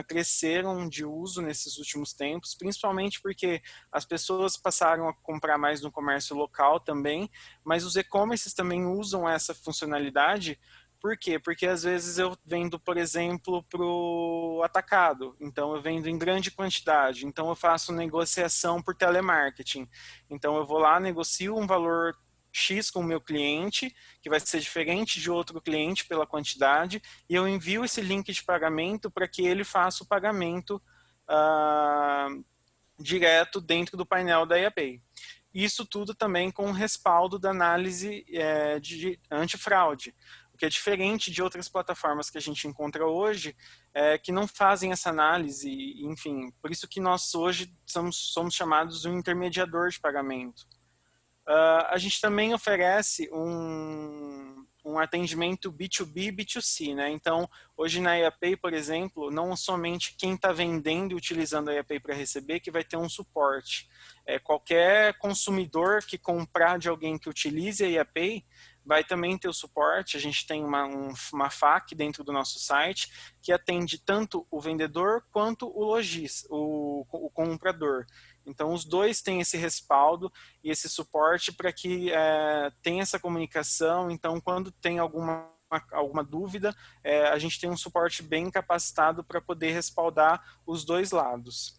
cresceram de uso nesses últimos tempos, principalmente porque as pessoas passaram a comprar mais no comércio local também, mas os e-commerces também usam essa funcionalidade. Por quê? Porque às vezes eu vendo, por exemplo, para o atacado, então eu vendo em grande quantidade, então eu faço negociação por telemarketing, então eu vou lá, negocio um valor X com o meu cliente, que vai ser diferente de outro cliente pela quantidade, e eu envio esse link de pagamento para que ele faça o pagamento direto dentro do painel da IAPay. Isso tudo também com o respaldo da análise de antifraude, o que é diferente de outras plataformas que a gente encontra hoje, que não fazem essa análise, enfim, por isso que nós hoje somos chamados de um intermediador de pagamento. A gente também oferece um atendimento B2B e B2C, né? Então, hoje na IAPay, por exemplo, não somente quem está vendendo e utilizando a IAPay para receber que vai ter um suporte. Qualquer consumidor que comprar de alguém que utilize a IAPay vai também ter o suporte. A gente tem uma FAQ dentro do nosso site que atende tanto o vendedor quanto o lojista, o comprador. Então, os dois têm esse respaldo e esse suporte para que tenha essa comunicação. Então, quando tem alguma dúvida, a gente tem um suporte bem capacitado para poder respaldar os dois lados.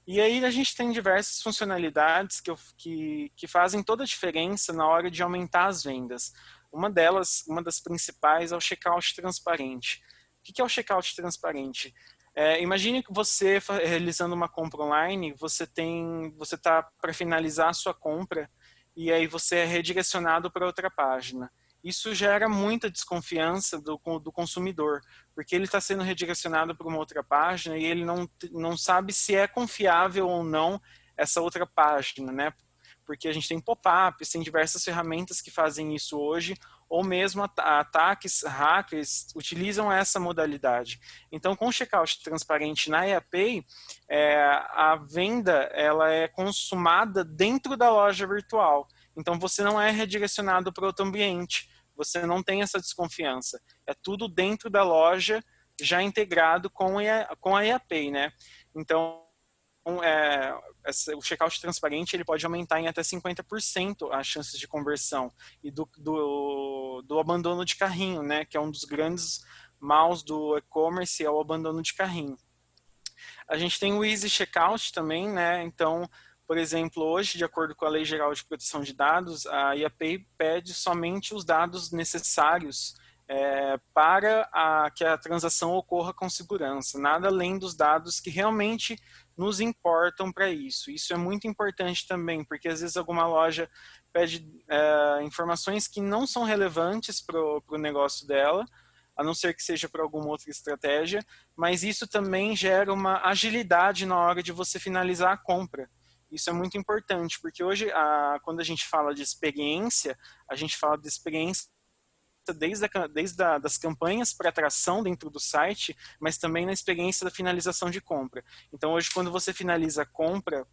E aí a gente tem diversas funcionalidades que fazem toda a diferença na hora de aumentar as vendas. Uma das principais é o checkout transparente. O que é o checkout transparente? Imagine que você, realizando uma compra online, você está para finalizar a sua compra e aí você é redirecionado para outra página. Isso gera muita desconfiança do consumidor, porque ele está sendo redirecionado para uma outra página e ele não sabe se é confiável ou não essa outra página, né? Porque a gente tem pop-ups, tem diversas ferramentas que fazem isso hoje, ou mesmo ataques, hackers utilizam essa modalidade. Então, com o checkout transparente na IAPay, a venda ela é consumada dentro da loja virtual. Então, você não é redirecionado para outro ambiente, você não tem essa desconfiança. É tudo dentro da loja, já integrado com a IAPay, né? Então, o checkout transparente ele pode aumentar em até 50% as chances de conversão e do abandono de carrinho, né? Que é um dos grandes maus do e-commerce, é o abandono de carrinho. A gente tem o Easy Checkout também, né? Então, por exemplo, hoje, de acordo com a Lei Geral de Proteção de Dados, a IAPay pede somente os dados necessários para que a transação ocorra com segurança, nada além dos dados que realmente nos importam para isso. Isso é muito importante também, porque às vezes alguma loja pede informações que não são relevantes para o negócio dela, a não ser que seja para alguma outra estratégia, mas isso também gera uma agilidade na hora de você finalizar a compra. Isso é muito importante, porque hoje, quando a gente fala de experiência, a gente fala de experiência desde das campanhas para atração dentro do site, mas também na experiência da finalização de compra. Então, hoje, quando você finaliza a compra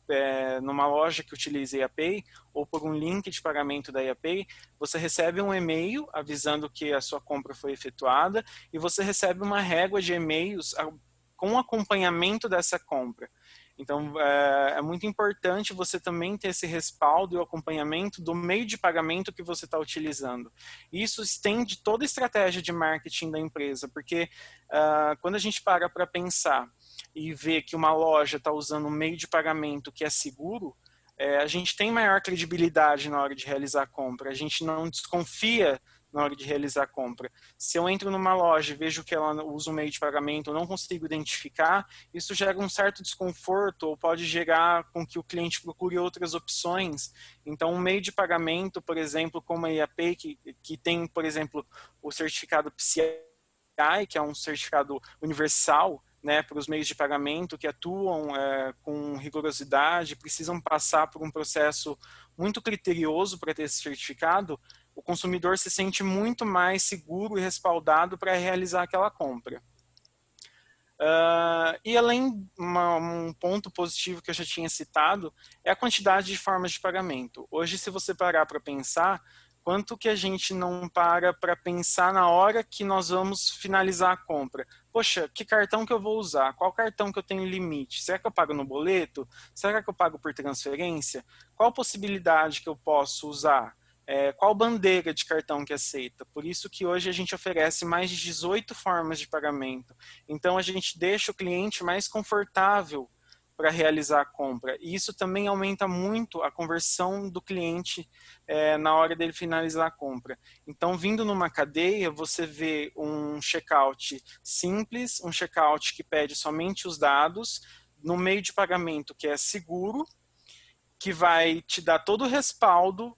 numa loja que utiliza a IAPay ou por um link de pagamento da IAPay, você recebe um e-mail avisando que a sua compra foi efetuada e você recebe uma régua de e-mails com acompanhamento dessa compra. Então, é muito importante você também ter esse respaldo e o acompanhamento do meio de pagamento que você está utilizando. Isso estende toda a estratégia de marketing da empresa, porque quando a gente para pensar e ver que uma loja está usando um meio de pagamento que é seguro, a gente tem maior credibilidade na hora de realizar a compra. A gente não desconfia na hora de realizar a compra. Se eu entro numa loja e vejo que ela usa um meio de pagamento, eu não consigo identificar, isso gera um certo desconforto ou pode gerar com que o cliente procure outras opções. Então, um meio de pagamento, por exemplo, como a IAPay, que tem, por exemplo, o certificado PCI, que é um certificado universal, né, para os meios de pagamento que atuam com rigorosidade, precisam passar por um processo muito criterioso para ter esse certificado, o consumidor se sente muito mais seguro e respaldado para realizar aquela compra. E além, um ponto positivo que eu já tinha citado, é a quantidade de formas de pagamento. Hoje, se você parar para pensar, quanto que a gente não para pensar na hora que nós vamos finalizar a compra? Poxa, que cartão que eu vou usar? Qual cartão que eu tenho limite? Será que eu pago no boleto? Será que eu pago por transferência? Qual possibilidade que eu posso usar? Qual bandeira de cartão que aceita? Por isso que hoje a gente oferece mais de 18 formas de pagamento. Então a gente deixa o cliente mais confortável para realizar a compra. E isso também aumenta muito a conversão do cliente na hora dele finalizar a compra. Então, vindo numa cadeia, você vê um checkout simples, um checkout que pede somente os dados, no meio de pagamento que é seguro, que vai te dar todo o respaldo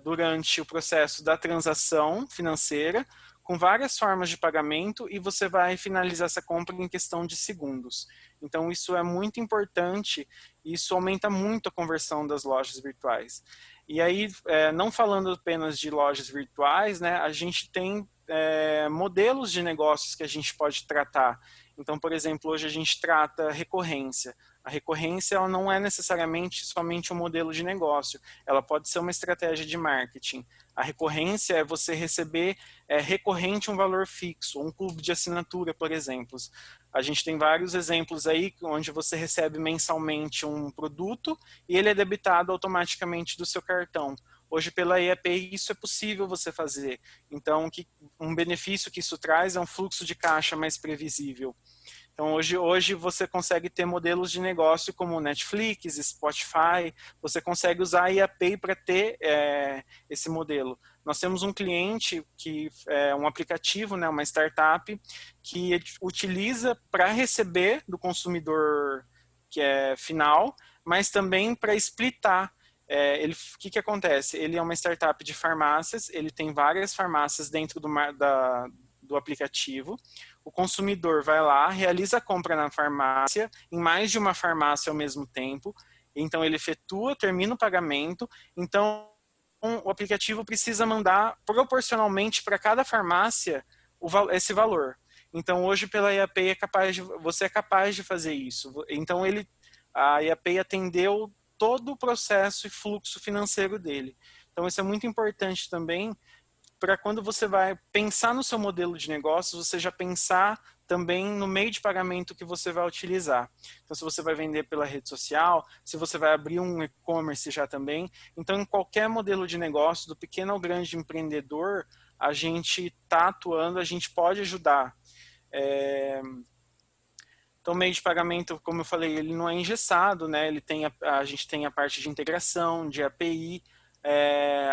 durante o processo da transação financeira, com várias formas de pagamento, e você vai finalizar essa compra em questão de segundos. Então, isso é muito importante, e isso aumenta muito a conversão das lojas virtuais. E aí, não falando apenas de lojas virtuais, né, a gente tem modelos de negócios que a gente pode tratar. Então, por exemplo, hoje a gente trata recorrência. A recorrência ela não é necessariamente somente um modelo de negócio, ela pode ser uma estratégia de marketing. A recorrência é você receber recorrente um valor fixo, um clube de assinatura, por exemplo. A gente tem vários exemplos aí onde você recebe mensalmente um produto e ele é debitado automaticamente do seu cartão. Hoje, pela IAPay, isso é possível você fazer. Então, um benefício que isso traz é um fluxo de caixa mais previsível. Então, hoje você consegue ter modelos de negócio como Netflix, Spotify, você consegue usar a IAPay para ter esse modelo. Nós temos um cliente, que é um aplicativo, né, uma startup, que utiliza para receber do consumidor que é final, mas também para splitar. O que acontece? Ele é uma startup de farmácias, ele tem várias farmácias dentro do aplicativo. O consumidor vai lá, realiza a compra na farmácia, em mais de uma farmácia ao mesmo tempo, então ele efetua, termina o pagamento, então o aplicativo precisa mandar proporcionalmente para cada farmácia esse valor. Então hoje pela IAPay você é capaz de fazer isso. Então a IAPay atendeu todo o processo e fluxo financeiro dele. Então isso é muito importante também, para quando você vai pensar no seu modelo de negócio, você já pensar também no meio de pagamento que você vai utilizar. Então, se você vai vender pela rede social, se você vai abrir um e-commerce já também. Então, em qualquer modelo de negócio, do pequeno ao grande empreendedor, a gente está atuando, a gente pode ajudar. Então, o meio de pagamento, como eu falei, ele não é engessado, né? A gente tem a parte de integração, de API,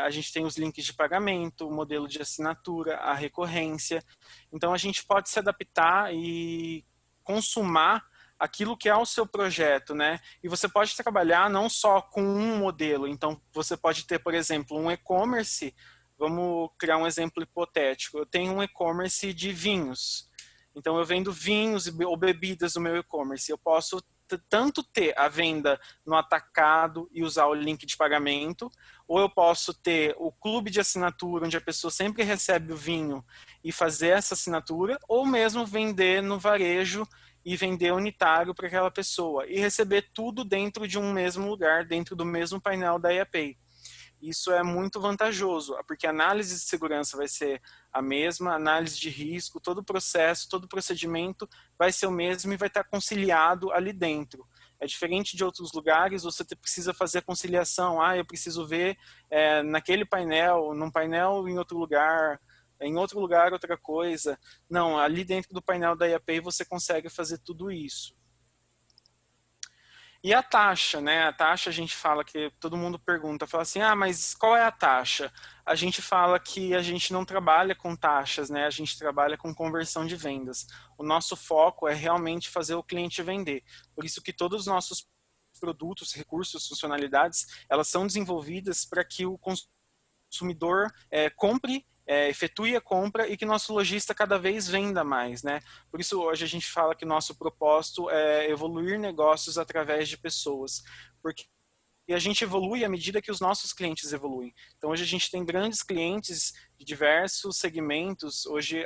a gente tem os links de pagamento, o modelo de assinatura, a recorrência. Então, a gente pode se adaptar e consumar aquilo que é o seu projeto, né? E você pode trabalhar não só com um modelo. Então, você pode ter, por exemplo, um e-commerce. Vamos criar um exemplo hipotético. Eu tenho um e-commerce de vinhos. Então, eu vendo vinhos ou bebidas no meu e-commerce. Eu posso tanto ter a venda no atacado e usar o link de pagamento, ou eu posso ter o clube de assinatura, onde a pessoa sempre recebe o vinho e fazer essa assinatura, ou mesmo vender no varejo e vender unitário para aquela pessoa e receber tudo dentro de um mesmo lugar, dentro do mesmo painel da IAPay. Isso é muito vantajoso, porque a análise de segurança vai ser a mesma, a análise de risco, todo o processo, todo o procedimento vai ser o mesmo e vai estar conciliado ali dentro. É diferente de outros lugares, você precisa fazer a conciliação. Eu preciso ver naquele painel, num painel em outro lugar outra coisa. Não, ali dentro do painel da IAPay você consegue fazer tudo isso. E a taxa, né? A taxa a gente fala que todo mundo pergunta, fala assim, ah, mas qual é a taxa? A gente fala que a gente não trabalha com taxas, né? A gente trabalha com conversão de vendas. O nosso foco é realmente fazer o cliente vender. Por isso que todos os nossos produtos, recursos, funcionalidades, elas são desenvolvidas para que o consumidor compre, efetue a compra e que nosso lojista cada vez venda mais, né? Por isso hoje a gente fala que nosso propósito é evoluir negócios através de pessoas, porque e a gente evolui à medida que os nossos clientes evoluem. Então, hoje a gente tem grandes clientes de diversos segmentos. Hoje,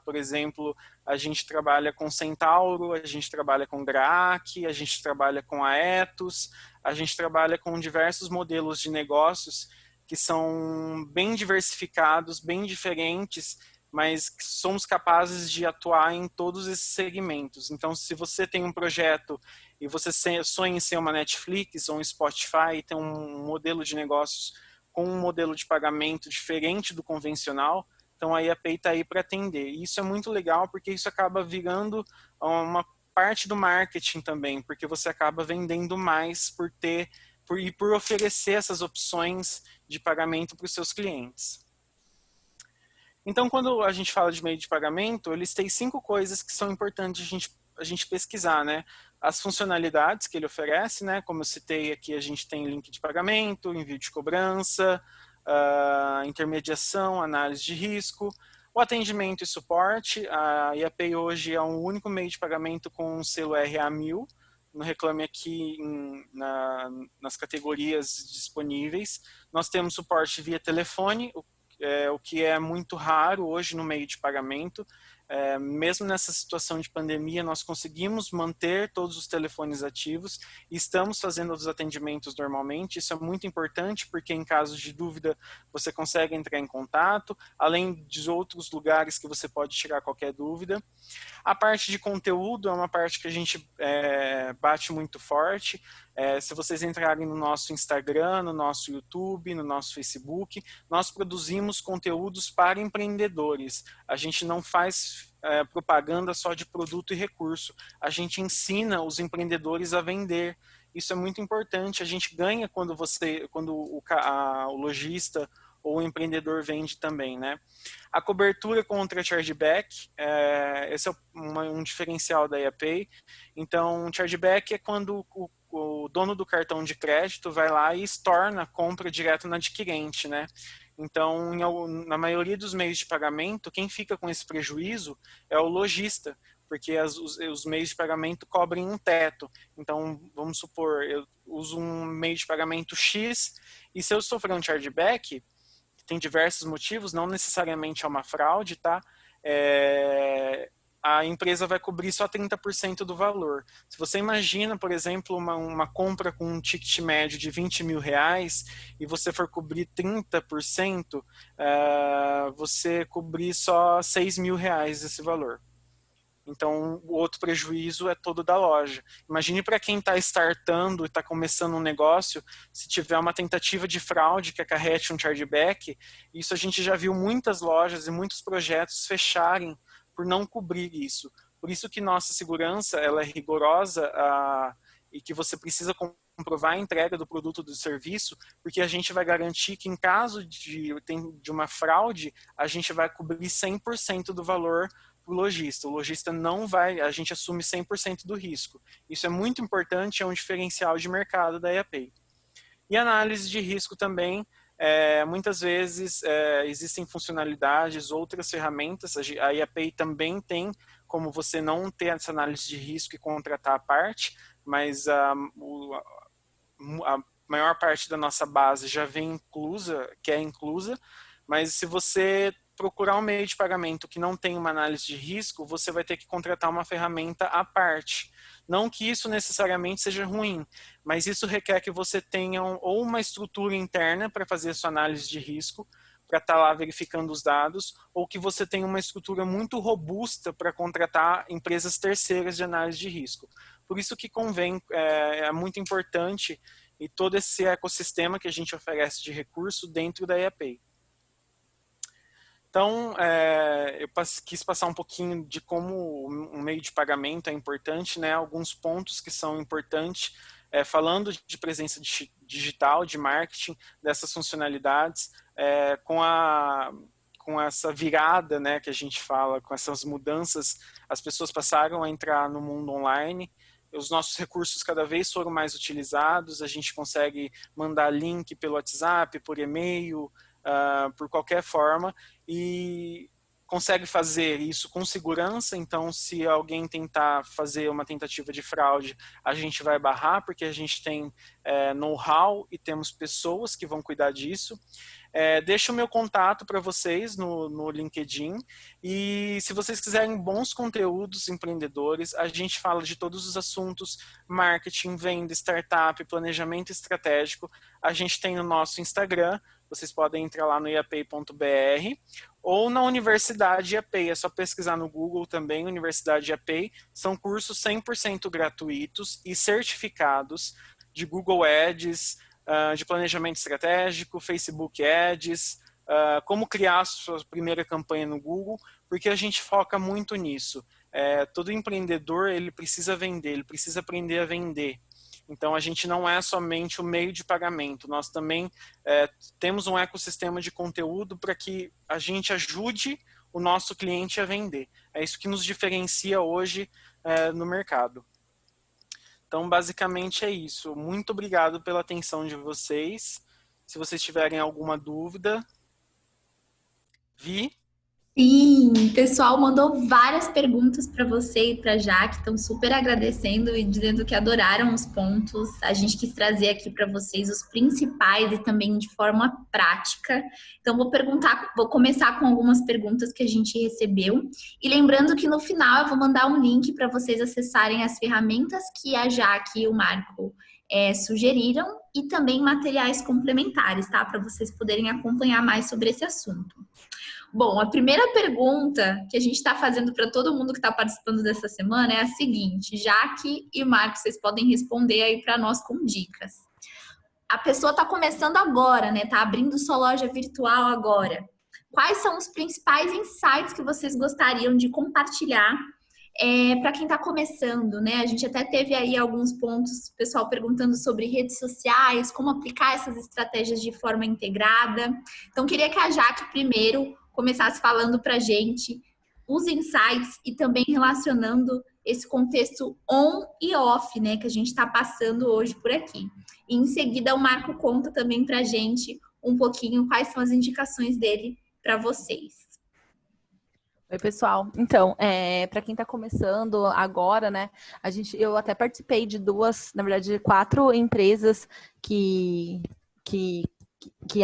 por exemplo, a gente trabalha com Centauro, a gente trabalha com Graak, a gente trabalha com Aetos, a gente trabalha com diversos modelos de negócios que são bem diversificados, bem diferentes, mas somos capazes de atuar em todos esses segmentos. Então, se você tem um projeto e você sonha em ser uma Netflix ou um Spotify, tem um modelo de negócios com um modelo de pagamento diferente do convencional, então a IAPay está aí para atender. E isso é muito legal porque isso acaba virando uma parte do marketing também, porque você acaba vendendo mais por oferecer essas opções de pagamento para os seus clientes. Então, quando a gente fala de meio de pagamento, eles têm 5 coisas que são importantes a gente pesquisar, né? As funcionalidades que ele oferece, né? Como eu citei aqui, a gente tem link de pagamento, envio de cobrança, intermediação, análise de risco, o atendimento e suporte. A IAPay hoje é o único meio de pagamento com um selo RA1000, no Reclame Aqui nas categorias disponíveis. Nós temos suporte via telefone, o que é muito raro hoje no meio de pagamento. Mesmo nessa situação de pandemia, nós conseguimos manter todos os telefones ativos e estamos fazendo os atendimentos normalmente. Isso é muito importante porque em caso de dúvida você consegue entrar em contato, além de outros lugares que você pode tirar qualquer dúvida. A parte de conteúdo é uma parte que a gente bate muito forte. Se vocês entrarem no nosso Instagram, no nosso YouTube, no nosso Facebook, nós produzimos conteúdos para empreendedores. A gente não faz propaganda só de produto e recurso. A gente ensina os empreendedores a vender. Isso é muito importante. A gente ganha quando o lojista ou o empreendedor vende também, né? A cobertura contra chargeback, esse é um diferencial da IAPay. Então, chargeback é quando o dono do cartão de crédito vai lá e estorna a compra direto no adquirente, né? Então, na maioria dos meios de pagamento, quem fica com esse prejuízo é o lojista, porque os meios de pagamento cobrem um teto. Então, vamos supor, eu uso um meio de pagamento X e se eu sofrer um chargeback, tem diversos motivos, não necessariamente é uma fraude, tá? A empresa vai cobrir só 30% do valor. Se você imagina, por exemplo, uma compra com um ticket médio de 20 mil reais e você for cobrir 30%, você cobrir só 6 mil reais esse valor. Então, o outro prejuízo é todo da loja. Imagine para quem está startando e está começando um negócio, se tiver uma tentativa de fraude que acarrete um chargeback, isso a gente já viu muitas lojas e muitos projetos fecharem por não cobrir isso. Por isso que nossa segurança ela é rigorosa e que você precisa comprovar a entrega do produto ou do serviço, porque a gente vai garantir que em caso de uma fraude, a gente vai cobrir 100% do valor o lojista. O lojista não vai, a gente assume 100% do risco. Isso é muito importante, é um diferencial de mercado da IAPay. E análise de risco também, muitas vezes existem funcionalidades, outras ferramentas, a IAPay também tem como você não ter essa análise de risco e contratar a parte, mas a maior parte da nossa base já vem inclusa, mas se você procurar um meio de pagamento que não tem uma análise de risco, você vai ter que contratar uma ferramenta à parte. Não que isso necessariamente seja ruim, mas isso requer que você tenha ou uma estrutura interna para fazer a sua análise de risco, para estar lá verificando os dados, ou que você tenha uma estrutura muito robusta para contratar empresas terceiras de análise de risco. Por isso que convém, é muito importante e todo esse ecossistema que a gente oferece de recurso dentro da IAPay. Então, eu quis passar um pouquinho de como um meio de pagamento é importante, né? Alguns pontos que são importantes falando de presença digital, de marketing, dessas funcionalidades, com essa virada, né, que a gente fala, com essas mudanças, as pessoas passaram a entrar no mundo online, os nossos recursos cada vez foram mais utilizados, a gente consegue mandar link pelo WhatsApp, por e-mail, por qualquer forma, e consegue fazer isso com segurança. Então, se alguém tentar fazer uma tentativa de fraude, a gente vai barrar, porque a gente tem know-how e temos pessoas que vão cuidar disso. Deixo o meu contato para vocês no LinkedIn, e se vocês quiserem bons conteúdos empreendedores, a gente fala de todos os assuntos: marketing, venda, startup, planejamento estratégico. A gente tem no nosso Instagram, vocês podem entrar lá no iapei.br, ou na Universidade IAPEI, é só pesquisar no Google também, Universidade IAPEI. São cursos 100% gratuitos e certificados de Google Ads, de planejamento estratégico, Facebook Ads, como criar a sua primeira campanha no Google, porque a gente foca muito nisso. Todo empreendedor, ele precisa vender, ele precisa aprender a vender. Então, a gente não é somente o meio de pagamento, nós também temos um ecossistema de conteúdo para que a gente ajude o nosso cliente a vender. É isso que nos diferencia hoje no mercado. Então, basicamente é isso. Muito obrigado pela atenção de vocês. Se vocês tiverem alguma dúvida, Vi? Sim, o pessoal mandou várias perguntas para você e para Jaque, estão super agradecendo e dizendo que adoraram os pontos. A gente quis trazer aqui para vocês os principais e também de forma prática. Então vou começar com algumas perguntas que a gente recebeu. E lembrando que no final eu vou mandar um link para vocês acessarem as ferramentas que a Jaque e o Marco sugeriram e também materiais complementares, tá? Para vocês poderem acompanhar mais sobre esse assunto. Bom, a primeira pergunta que a gente está fazendo para todo mundo que está participando dessa semana é a seguinte: Jaque e Marcos, vocês podem responder aí para nós com dicas. A pessoa está começando agora, né? Está abrindo sua loja virtual agora. Quais são os principais insights que vocês gostariam de compartilhar para quem está começando, né? A gente até teve aí alguns pontos, pessoal perguntando sobre redes sociais, como aplicar essas estratégias de forma integrada. Então, queria que a Jaque primeiro começasse falando para a gente os insights e também relacionando esse contexto on e off, né, que a gente está passando hoje por aqui. E em seguida o Marco conta também para a gente um pouquinho quais são as indicações dele para vocês. Oi, pessoal. Então, para quem está começando agora, né, eu até participei de na verdade, 4 empresas que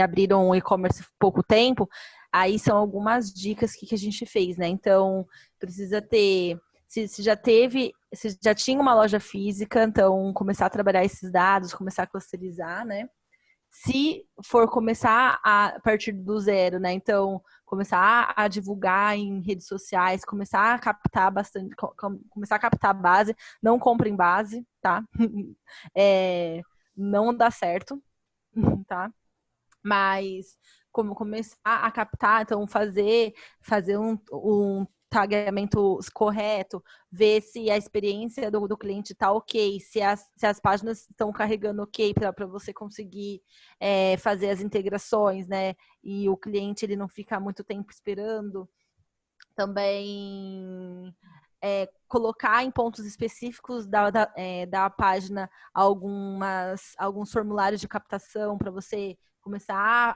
abriram o e-commerce há pouco tempo. Aí são algumas dicas que a gente fez, né? Então, precisa ter... Se já tinha uma loja física, então começar a trabalhar esses dados, começar a clusterizar, né? Se for começar a partir do zero, né? Então, começar a divulgar em redes sociais, começar a captar bastante, começar a captar base. Não comprem base, tá? Não dá certo, tá? Mas como começar a captar, então fazer um tagamento correto, ver se a experiência do cliente está ok, se as páginas estão carregando ok para você conseguir fazer as integrações, né? E o cliente ele não fica muito tempo esperando. Também colocar em pontos específicos da página alguns formulários de captação para você começar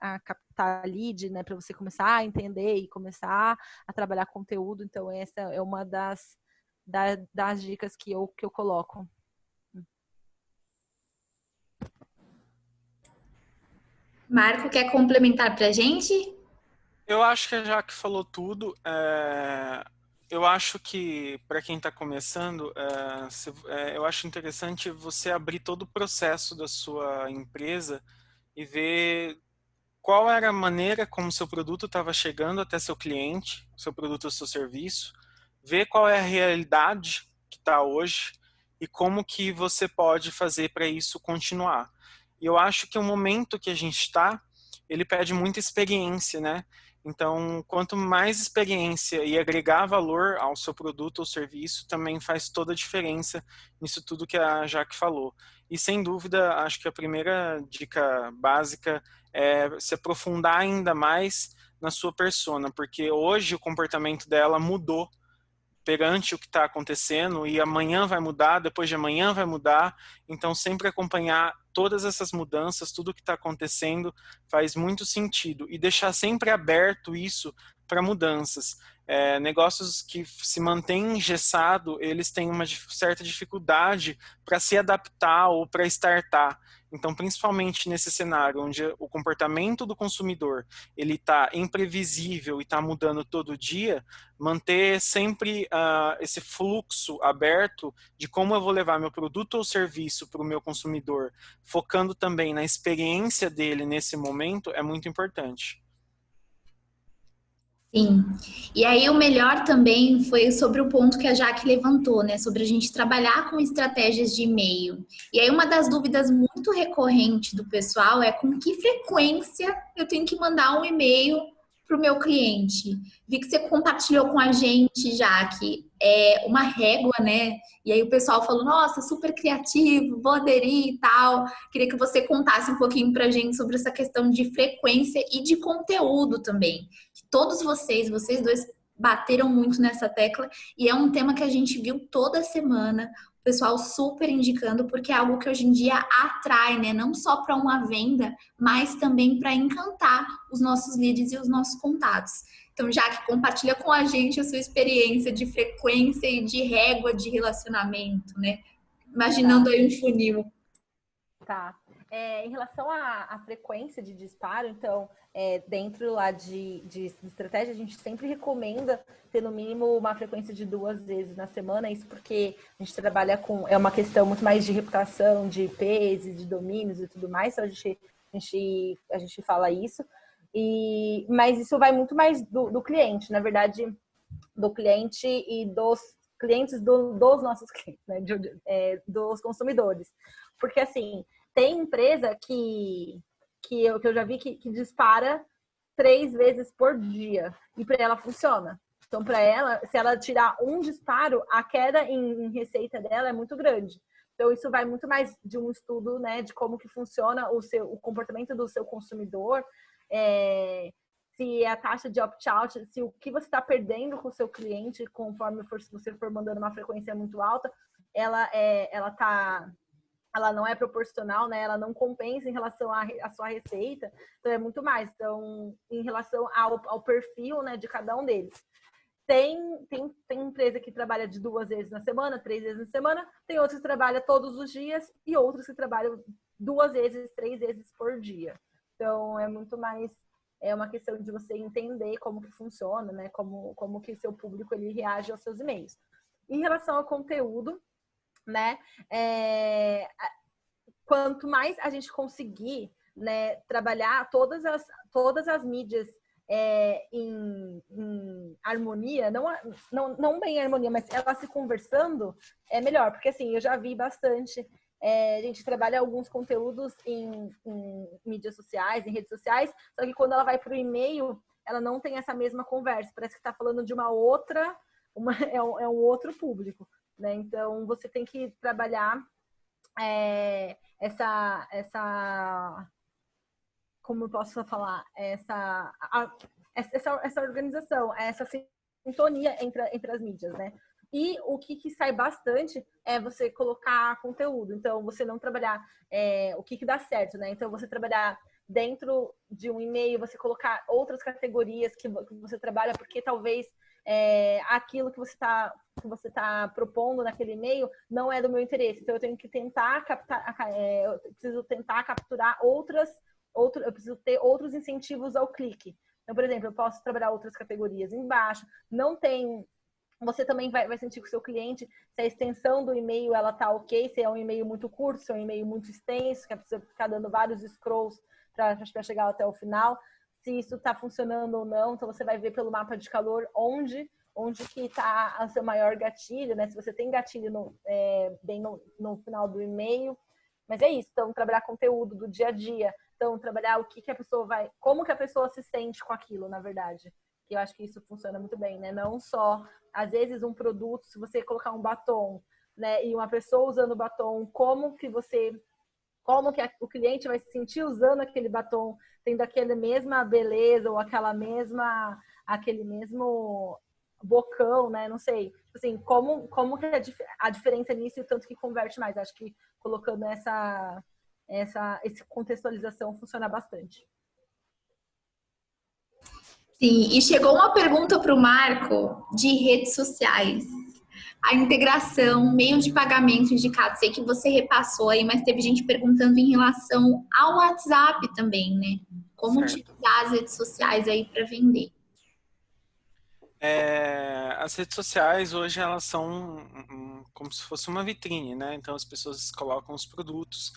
a captar lead, né, para você começar a entender e começar a trabalhar conteúdo. Então, essa é uma das dicas que eu coloco. Marco, quer complementar para a gente? Eu acho que a Jaque falou tudo. Eu acho que, para quem está começando, eu acho interessante você abrir todo o processo da sua empresa e ver qual era a maneira como seu produto estava chegando até seu cliente, seu produto ou seu serviço, ver qual é a realidade que está hoje e como que você pode fazer para isso continuar. E eu acho que o momento que a gente está, ele pede muita experiência, né? Então, quanto mais experiência e agregar valor ao seu produto ou serviço, também faz toda a diferença nisso tudo que a Jaque falou. E sem dúvida, acho que a primeira dica básica é se aprofundar ainda mais na sua persona, porque hoje o comportamento dela mudou perante o que está acontecendo e amanhã vai mudar, depois de amanhã vai mudar, então sempre acompanhar todas essas mudanças, tudo que está acontecendo faz muito sentido e deixar sempre aberto isso para mudanças. Negócios que se mantêm engessados, eles têm uma certa dificuldade para se adaptar ou para startar. Então, principalmente nesse cenário onde o comportamento do consumidor ele está imprevisível e está mudando todo dia, manter sempre esse fluxo aberto de como eu vou levar meu produto ou serviço para o meu consumidor, focando também na experiência dele nesse momento, é muito importante. Sim. E aí o melhor também foi sobre o ponto que a Jaque levantou, né? Sobre a gente trabalhar com estratégias de e-mail. E aí uma das dúvidas muito recorrente do pessoal é com que frequência eu tenho que mandar um e-mail para o meu cliente. Vi que você compartilhou com a gente, Jaque, uma régua, né? E aí o pessoal falou, nossa, super criativo, vou aderir e tal. Queria que você contasse um pouquinho para a gente sobre essa questão de frequência e de conteúdo também. Todos vocês dois bateram muito nessa tecla e é um tema que a gente viu toda semana, o pessoal super indicando, porque é algo que hoje em dia atrai, né? Não só para uma venda, mas também para encantar os nossos leads e os nossos contatos. Então, Jaque, compartilha com a gente a sua experiência de frequência e de régua de relacionamento, né? Imaginando aí um funil. Tá. Em relação à frequência de disparo, então, dentro lá de estratégia, a gente sempre recomenda ter no mínimo uma frequência de 2 vezes na semana, isso porque a gente trabalha com, uma questão muito mais de reputação, de IPs, de domínios e tudo mais, então a gente fala isso, mas isso vai muito mais do cliente, na verdade, do cliente e dos clientes dos nossos clientes, né? Dos consumidores. Porque, assim, tem empresa que eu já vi que dispara 3 vezes por dia. E para ela funciona. Então, para ela, se ela tirar um disparo, a queda em receita dela é muito grande. Então, isso vai muito mais de um estudo, né, de como que funciona o comportamento do seu consumidor, se a taxa de opt-out, se o que você está perdendo com o seu cliente, conforme você for mandando uma frequência muito alta, ela não é proporcional, né? Ela não compensa em relação à sua receita, então é muito mais. Então, em relação ao perfil, né, de cada um deles. Tem empresa que trabalha de 2 vezes na semana, 3 vezes na semana, tem outros que trabalham todos os dias e outros que trabalham 2 vezes, 3 vezes por dia. Então, é muito mais, uma questão de você entender como que funciona, né? Como que seu público ele reage aos seus e-mails. Em relação ao conteúdo, né? Quanto mais a gente conseguir, né, trabalhar todas as mídias em harmonia, não bem em harmonia, mas elas se conversando, é melhor. Porque, assim, eu já vi bastante, a gente trabalha alguns conteúdos em mídias sociais, em redes sociais, só que quando ela vai para o e-mail, ela não tem essa mesma conversa. Parece que está falando de uma outra, é um outro público, né? Então, você tem que trabalhar como eu posso falar, essa organização, essa sintonia entre as mídias, né? E o que sai bastante é você colocar conteúdo. Então, você não trabalhar o que dá certo, né? Então, você trabalhar dentro de um e-mail, você colocar outras categorias que você trabalha, porque talvez aquilo que você está propondo naquele e-mail não é do meu interesse. Então, eu tenho que tentar eu preciso tentar capturar eu preciso ter outros incentivos ao clique. Então, por exemplo, eu posso trabalhar outras categorias embaixo. Você também vai sentir com o seu cliente se a extensão do e-mail ela tá ok, se é um e-mail muito curto, se é um e-mail muito extenso, que precisa ficar dando vários scrolls para chegar até o final, se isso está funcionando ou não. Então, você vai ver pelo mapa de calor onde que está o seu maior gatilho, né? Se você tem gatilho bem no final do e-mail. Mas é isso, então, trabalhar conteúdo do dia a dia, Então, trabalhar o que a pessoa vai, como que a pessoa se sente com aquilo, na verdade. Que eu acho que isso funciona muito bem, né? Não só, às vezes, um produto, se você colocar um batom, né, e uma pessoa usando o batom, como que o cliente vai se sentir usando aquele batom, tendo aquela mesma beleza ou aquele mesmo bocão, né? Não sei. Assim, como que é a diferença nisso e o tanto que converte mais. Acho que colocando essa contextualização funciona bastante. Sim, e chegou uma pergunta para o Marco de redes sociais. A integração, meio de pagamento indicado. Sei que você repassou aí, mas teve gente perguntando em relação ao WhatsApp também, né? Como utilizar as redes sociais aí para vender. As redes sociais hoje elas são como se fosse uma vitrine, né? Então as pessoas colocam os produtos.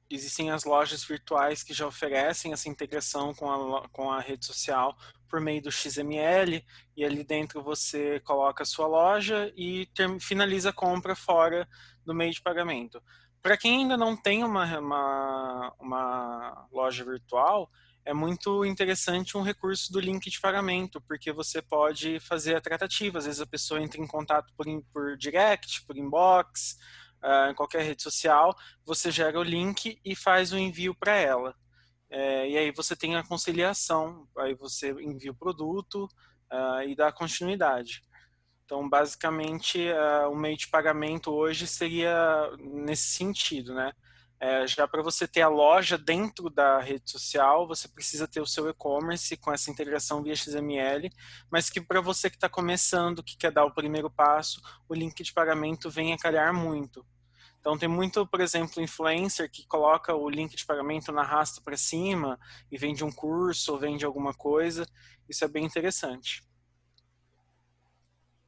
Existem as lojas virtuais que já oferecem essa integração com a rede social por meio do XML, e ali dentro você coloca a sua loja e finaliza a compra fora do meio de pagamento. Para quem ainda não tem uma loja virtual, é muito interessante um recurso do link de pagamento, porque você pode fazer a tratativa. Às vezes a pessoa entra em contato por direct, por inbox, em qualquer rede social, você gera o link e faz o envio para ela. E aí você tem a conciliação, aí você envia o produto e dá continuidade. Então, basicamente, o meio de pagamento hoje seria nesse sentido, né? Já para você ter a loja dentro da rede social, você precisa ter o seu e-commerce com essa integração via XML, mas que para você que está começando, que quer dar o primeiro passo, o link de pagamento vem a calhar muito. Então tem muito, por exemplo, influencer que coloca o link de pagamento na arrasta para cima e vende um curso ou vende alguma coisa. Isso é bem interessante.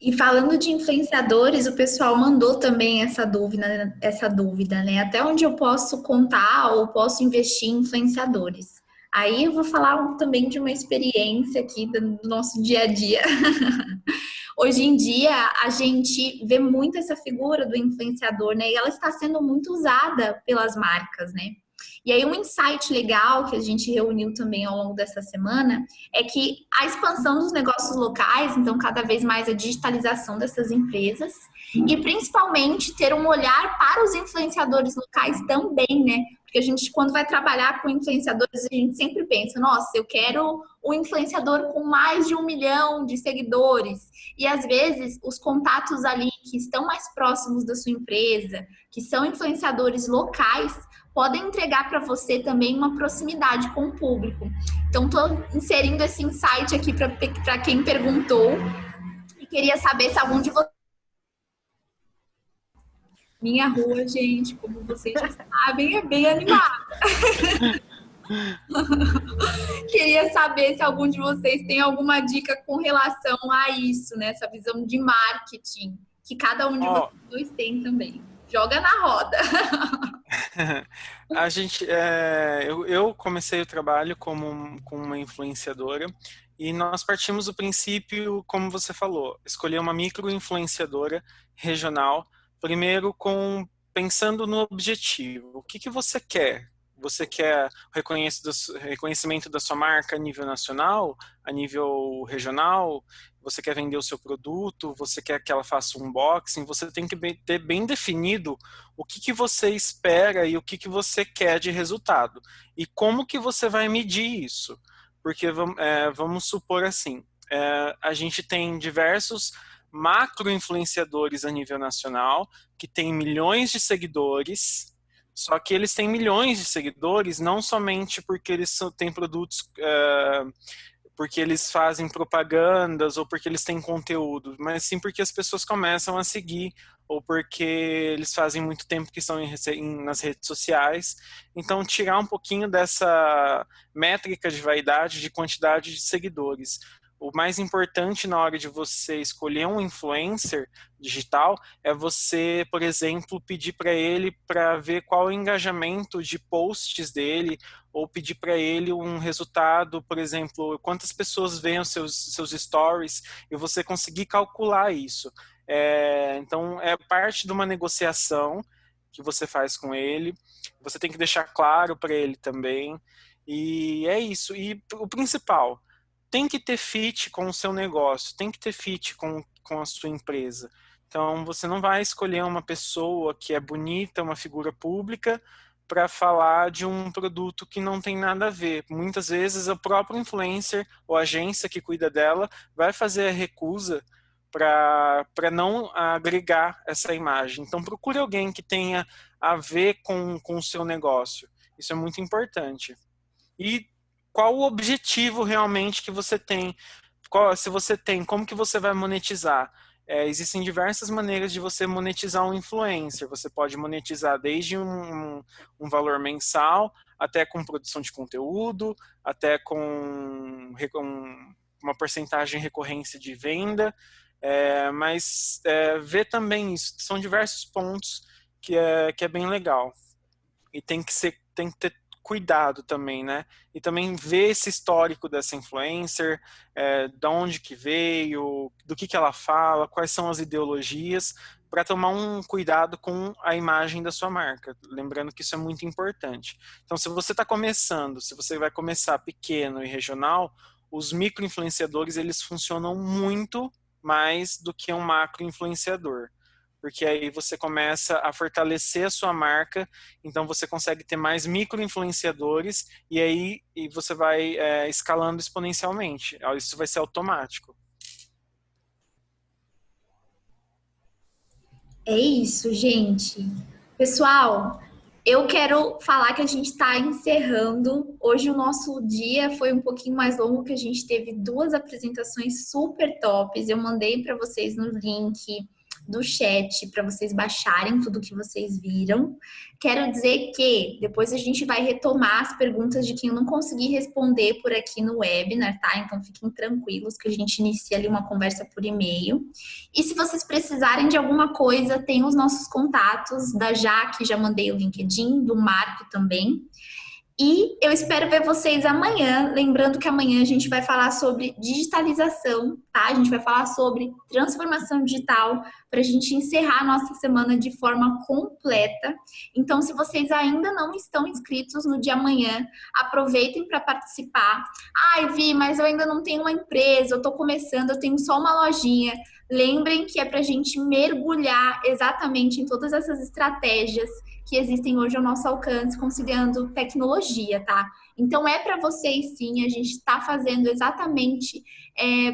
E falando de influenciadores, o pessoal mandou também essa dúvida, né? Até onde eu posso contar ou posso investir em influenciadores? Aí eu vou falar também de uma experiência aqui do nosso dia a dia. Hoje em dia, a gente vê muito essa figura do influenciador, né? E ela está sendo muito usada pelas marcas, né? E aí, um insight legal que a gente reuniu também ao longo dessa semana é que a expansão dos negócios locais, então, cada vez mais a digitalização dessas empresas, e principalmente ter um olhar para os influenciadores locais também, né? Porque a gente, quando vai trabalhar com influenciadores, a gente sempre pensa, nossa, eu quero um influenciador com mais de 1 milhão de seguidores. E às vezes os contatos ali que estão mais próximos da sua empresa, que são influenciadores locais, podem entregar para você também uma proximidade com o público. Então, estou inserindo esse insight aqui para quem perguntou e queria saber se algum de vocês... Minha rua, gente, como vocês já sabem, é bem animada. Queria saber se algum de vocês tem alguma dica com relação a isso, né? Essa visão de marketing que cada um de vocês tem também. Joga na roda. Eu comecei o trabalho com uma influenciadora e nós partimos do princípio, como você falou, escolher uma micro-influenciadora regional, primeiro pensando no objetivo. O que você quer? Você quer reconhecimento da sua marca a nível nacional, a nível regional? Você quer vender o seu produto? Você quer que ela faça um unboxing? Você tem que ter bem definido o que você espera e o que você quer de resultado. E como que você vai medir isso? Porque vamos supor assim, a gente tem diversos macro-influenciadores a nível nacional que têm milhões de seguidores. Só que eles têm milhões de seguidores não somente porque eles têm produtos, porque eles fazem propagandas ou porque eles têm conteúdo, mas sim porque as pessoas começam a seguir ou porque eles fazem muito tempo que estão nas redes sociais. Então, tirar um pouquinho dessa métrica de vaidade, de quantidade de seguidores. O mais importante na hora de você escolher um influencer digital é você, por exemplo, pedir para ele para ver qual é o engajamento de posts dele, ou pedir para ele um resultado, por exemplo, quantas pessoas veem os seus stories, e você conseguir calcular isso. Então, é parte de uma negociação que você faz com ele. Você tem que deixar claro para ele também. E é isso. E o principal, tem que ter fit com o seu negócio, tem que ter fit com a sua empresa. Então, você não vai escolher uma pessoa que é bonita, uma figura pública, para falar de um produto que não tem nada a ver. Muitas vezes, o próprio influencer ou agência que cuida dela vai fazer a recusa para não agregar essa imagem. Então, procure alguém que tenha a ver com o seu negócio. Isso é muito importante. E qual o objetivo realmente que você tem? Se você tem, como que você vai monetizar? Existem diversas maneiras de você monetizar um influencer. Você pode monetizar desde um valor mensal, até com produção de conteúdo, até com uma porcentagem de recorrência de venda. Mas ver também isso. São diversos pontos que é bem legal. E tem que ter cuidado também, né? E também ver esse histórico dessa influencer, de onde que veio, do que ela fala, quais são as ideologias, para tomar um cuidado com a imagem da sua marca. Lembrando que isso é muito importante. Então, se você está começando, se você vai começar pequeno e regional, os micro-influenciadores, eles funcionam muito mais do que um macro-influenciador. Porque aí você começa a fortalecer a sua marca, então você consegue ter mais micro-influenciadores e aí você vai escalando exponencialmente. Isso vai ser automático. É isso, gente. Pessoal, eu quero falar que a gente está encerrando. Hoje o nosso dia foi um pouquinho mais longo, que a gente teve 2 apresentações super tops. Eu mandei para vocês no link do chat para vocês baixarem tudo que vocês viram. Quero dizer que depois a gente vai retomar as perguntas de quem eu não consegui responder por aqui no webinar, tá? Então fiquem tranquilos que a gente inicia ali uma conversa por e-mail. E se vocês precisarem de alguma coisa, tem os nossos contatos da Jaque, já mandei o LinkedIn, do Marco também. E eu espero ver vocês amanhã. Lembrando que amanhã a gente vai falar sobre digitalização, tá? A gente vai falar sobre transformação digital para a gente encerrar a nossa semana de forma completa. Então, se vocês ainda não estão inscritos no dia amanhã, aproveitem para participar. Ai, Vi, mas eu ainda não tenho uma empresa, eu estou começando, eu tenho só uma lojinha. Lembrem que é para a gente mergulhar exatamente em todas essas estratégias que existem hoje ao nosso alcance, considerando tecnologia, tá? Então, é para vocês sim, a gente está fazendo exatamente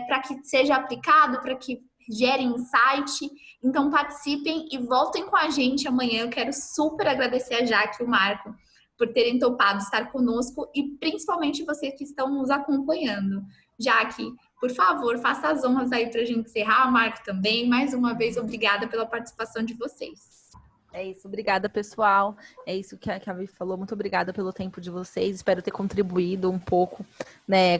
para que seja aplicado, para que gere insight. Então, participem e voltem com a gente amanhã. Eu quero super agradecer a Jaque e o Marco por terem topado estar conosco e principalmente vocês que estão nos acompanhando. Jaque, por favor, faça as honras aí para a gente encerrar. Marco também. Mais uma vez, obrigada pela participação de vocês. É isso, obrigada, pessoal. É isso que a Vi falou. Muito obrigada pelo tempo de vocês. Espero ter contribuído um pouco, né,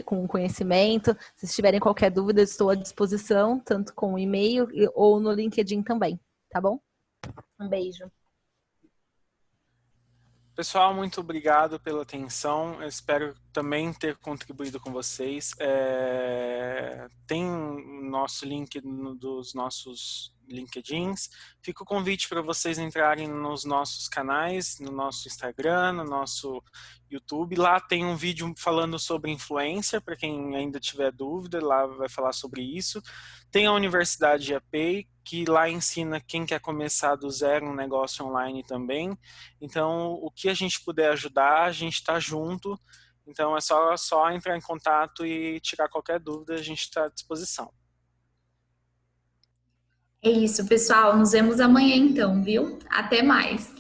com o conhecimento. Se tiverem qualquer dúvida, estou à disposição, tanto com o e-mail ou no LinkedIn também, tá bom? Um beijo. Pessoal, muito obrigado pela atenção. Eu espero também ter contribuído com vocês. Tem o nosso link dos nossos LinkedIns. Fica o convite para vocês entrarem nos nossos canais, no nosso Instagram, no nosso YouTube. Lá tem um vídeo falando sobre influencer, para quem ainda tiver dúvida, lá vai falar sobre isso. Tem a Universidade EAPay, que lá ensina quem quer começar do zero um negócio online também. Então, o que a gente puder ajudar, a gente está junto. Então, é só entrar em contato e tirar qualquer dúvida, a gente está à disposição. É isso, pessoal. Nos vemos amanhã então, viu? Até mais.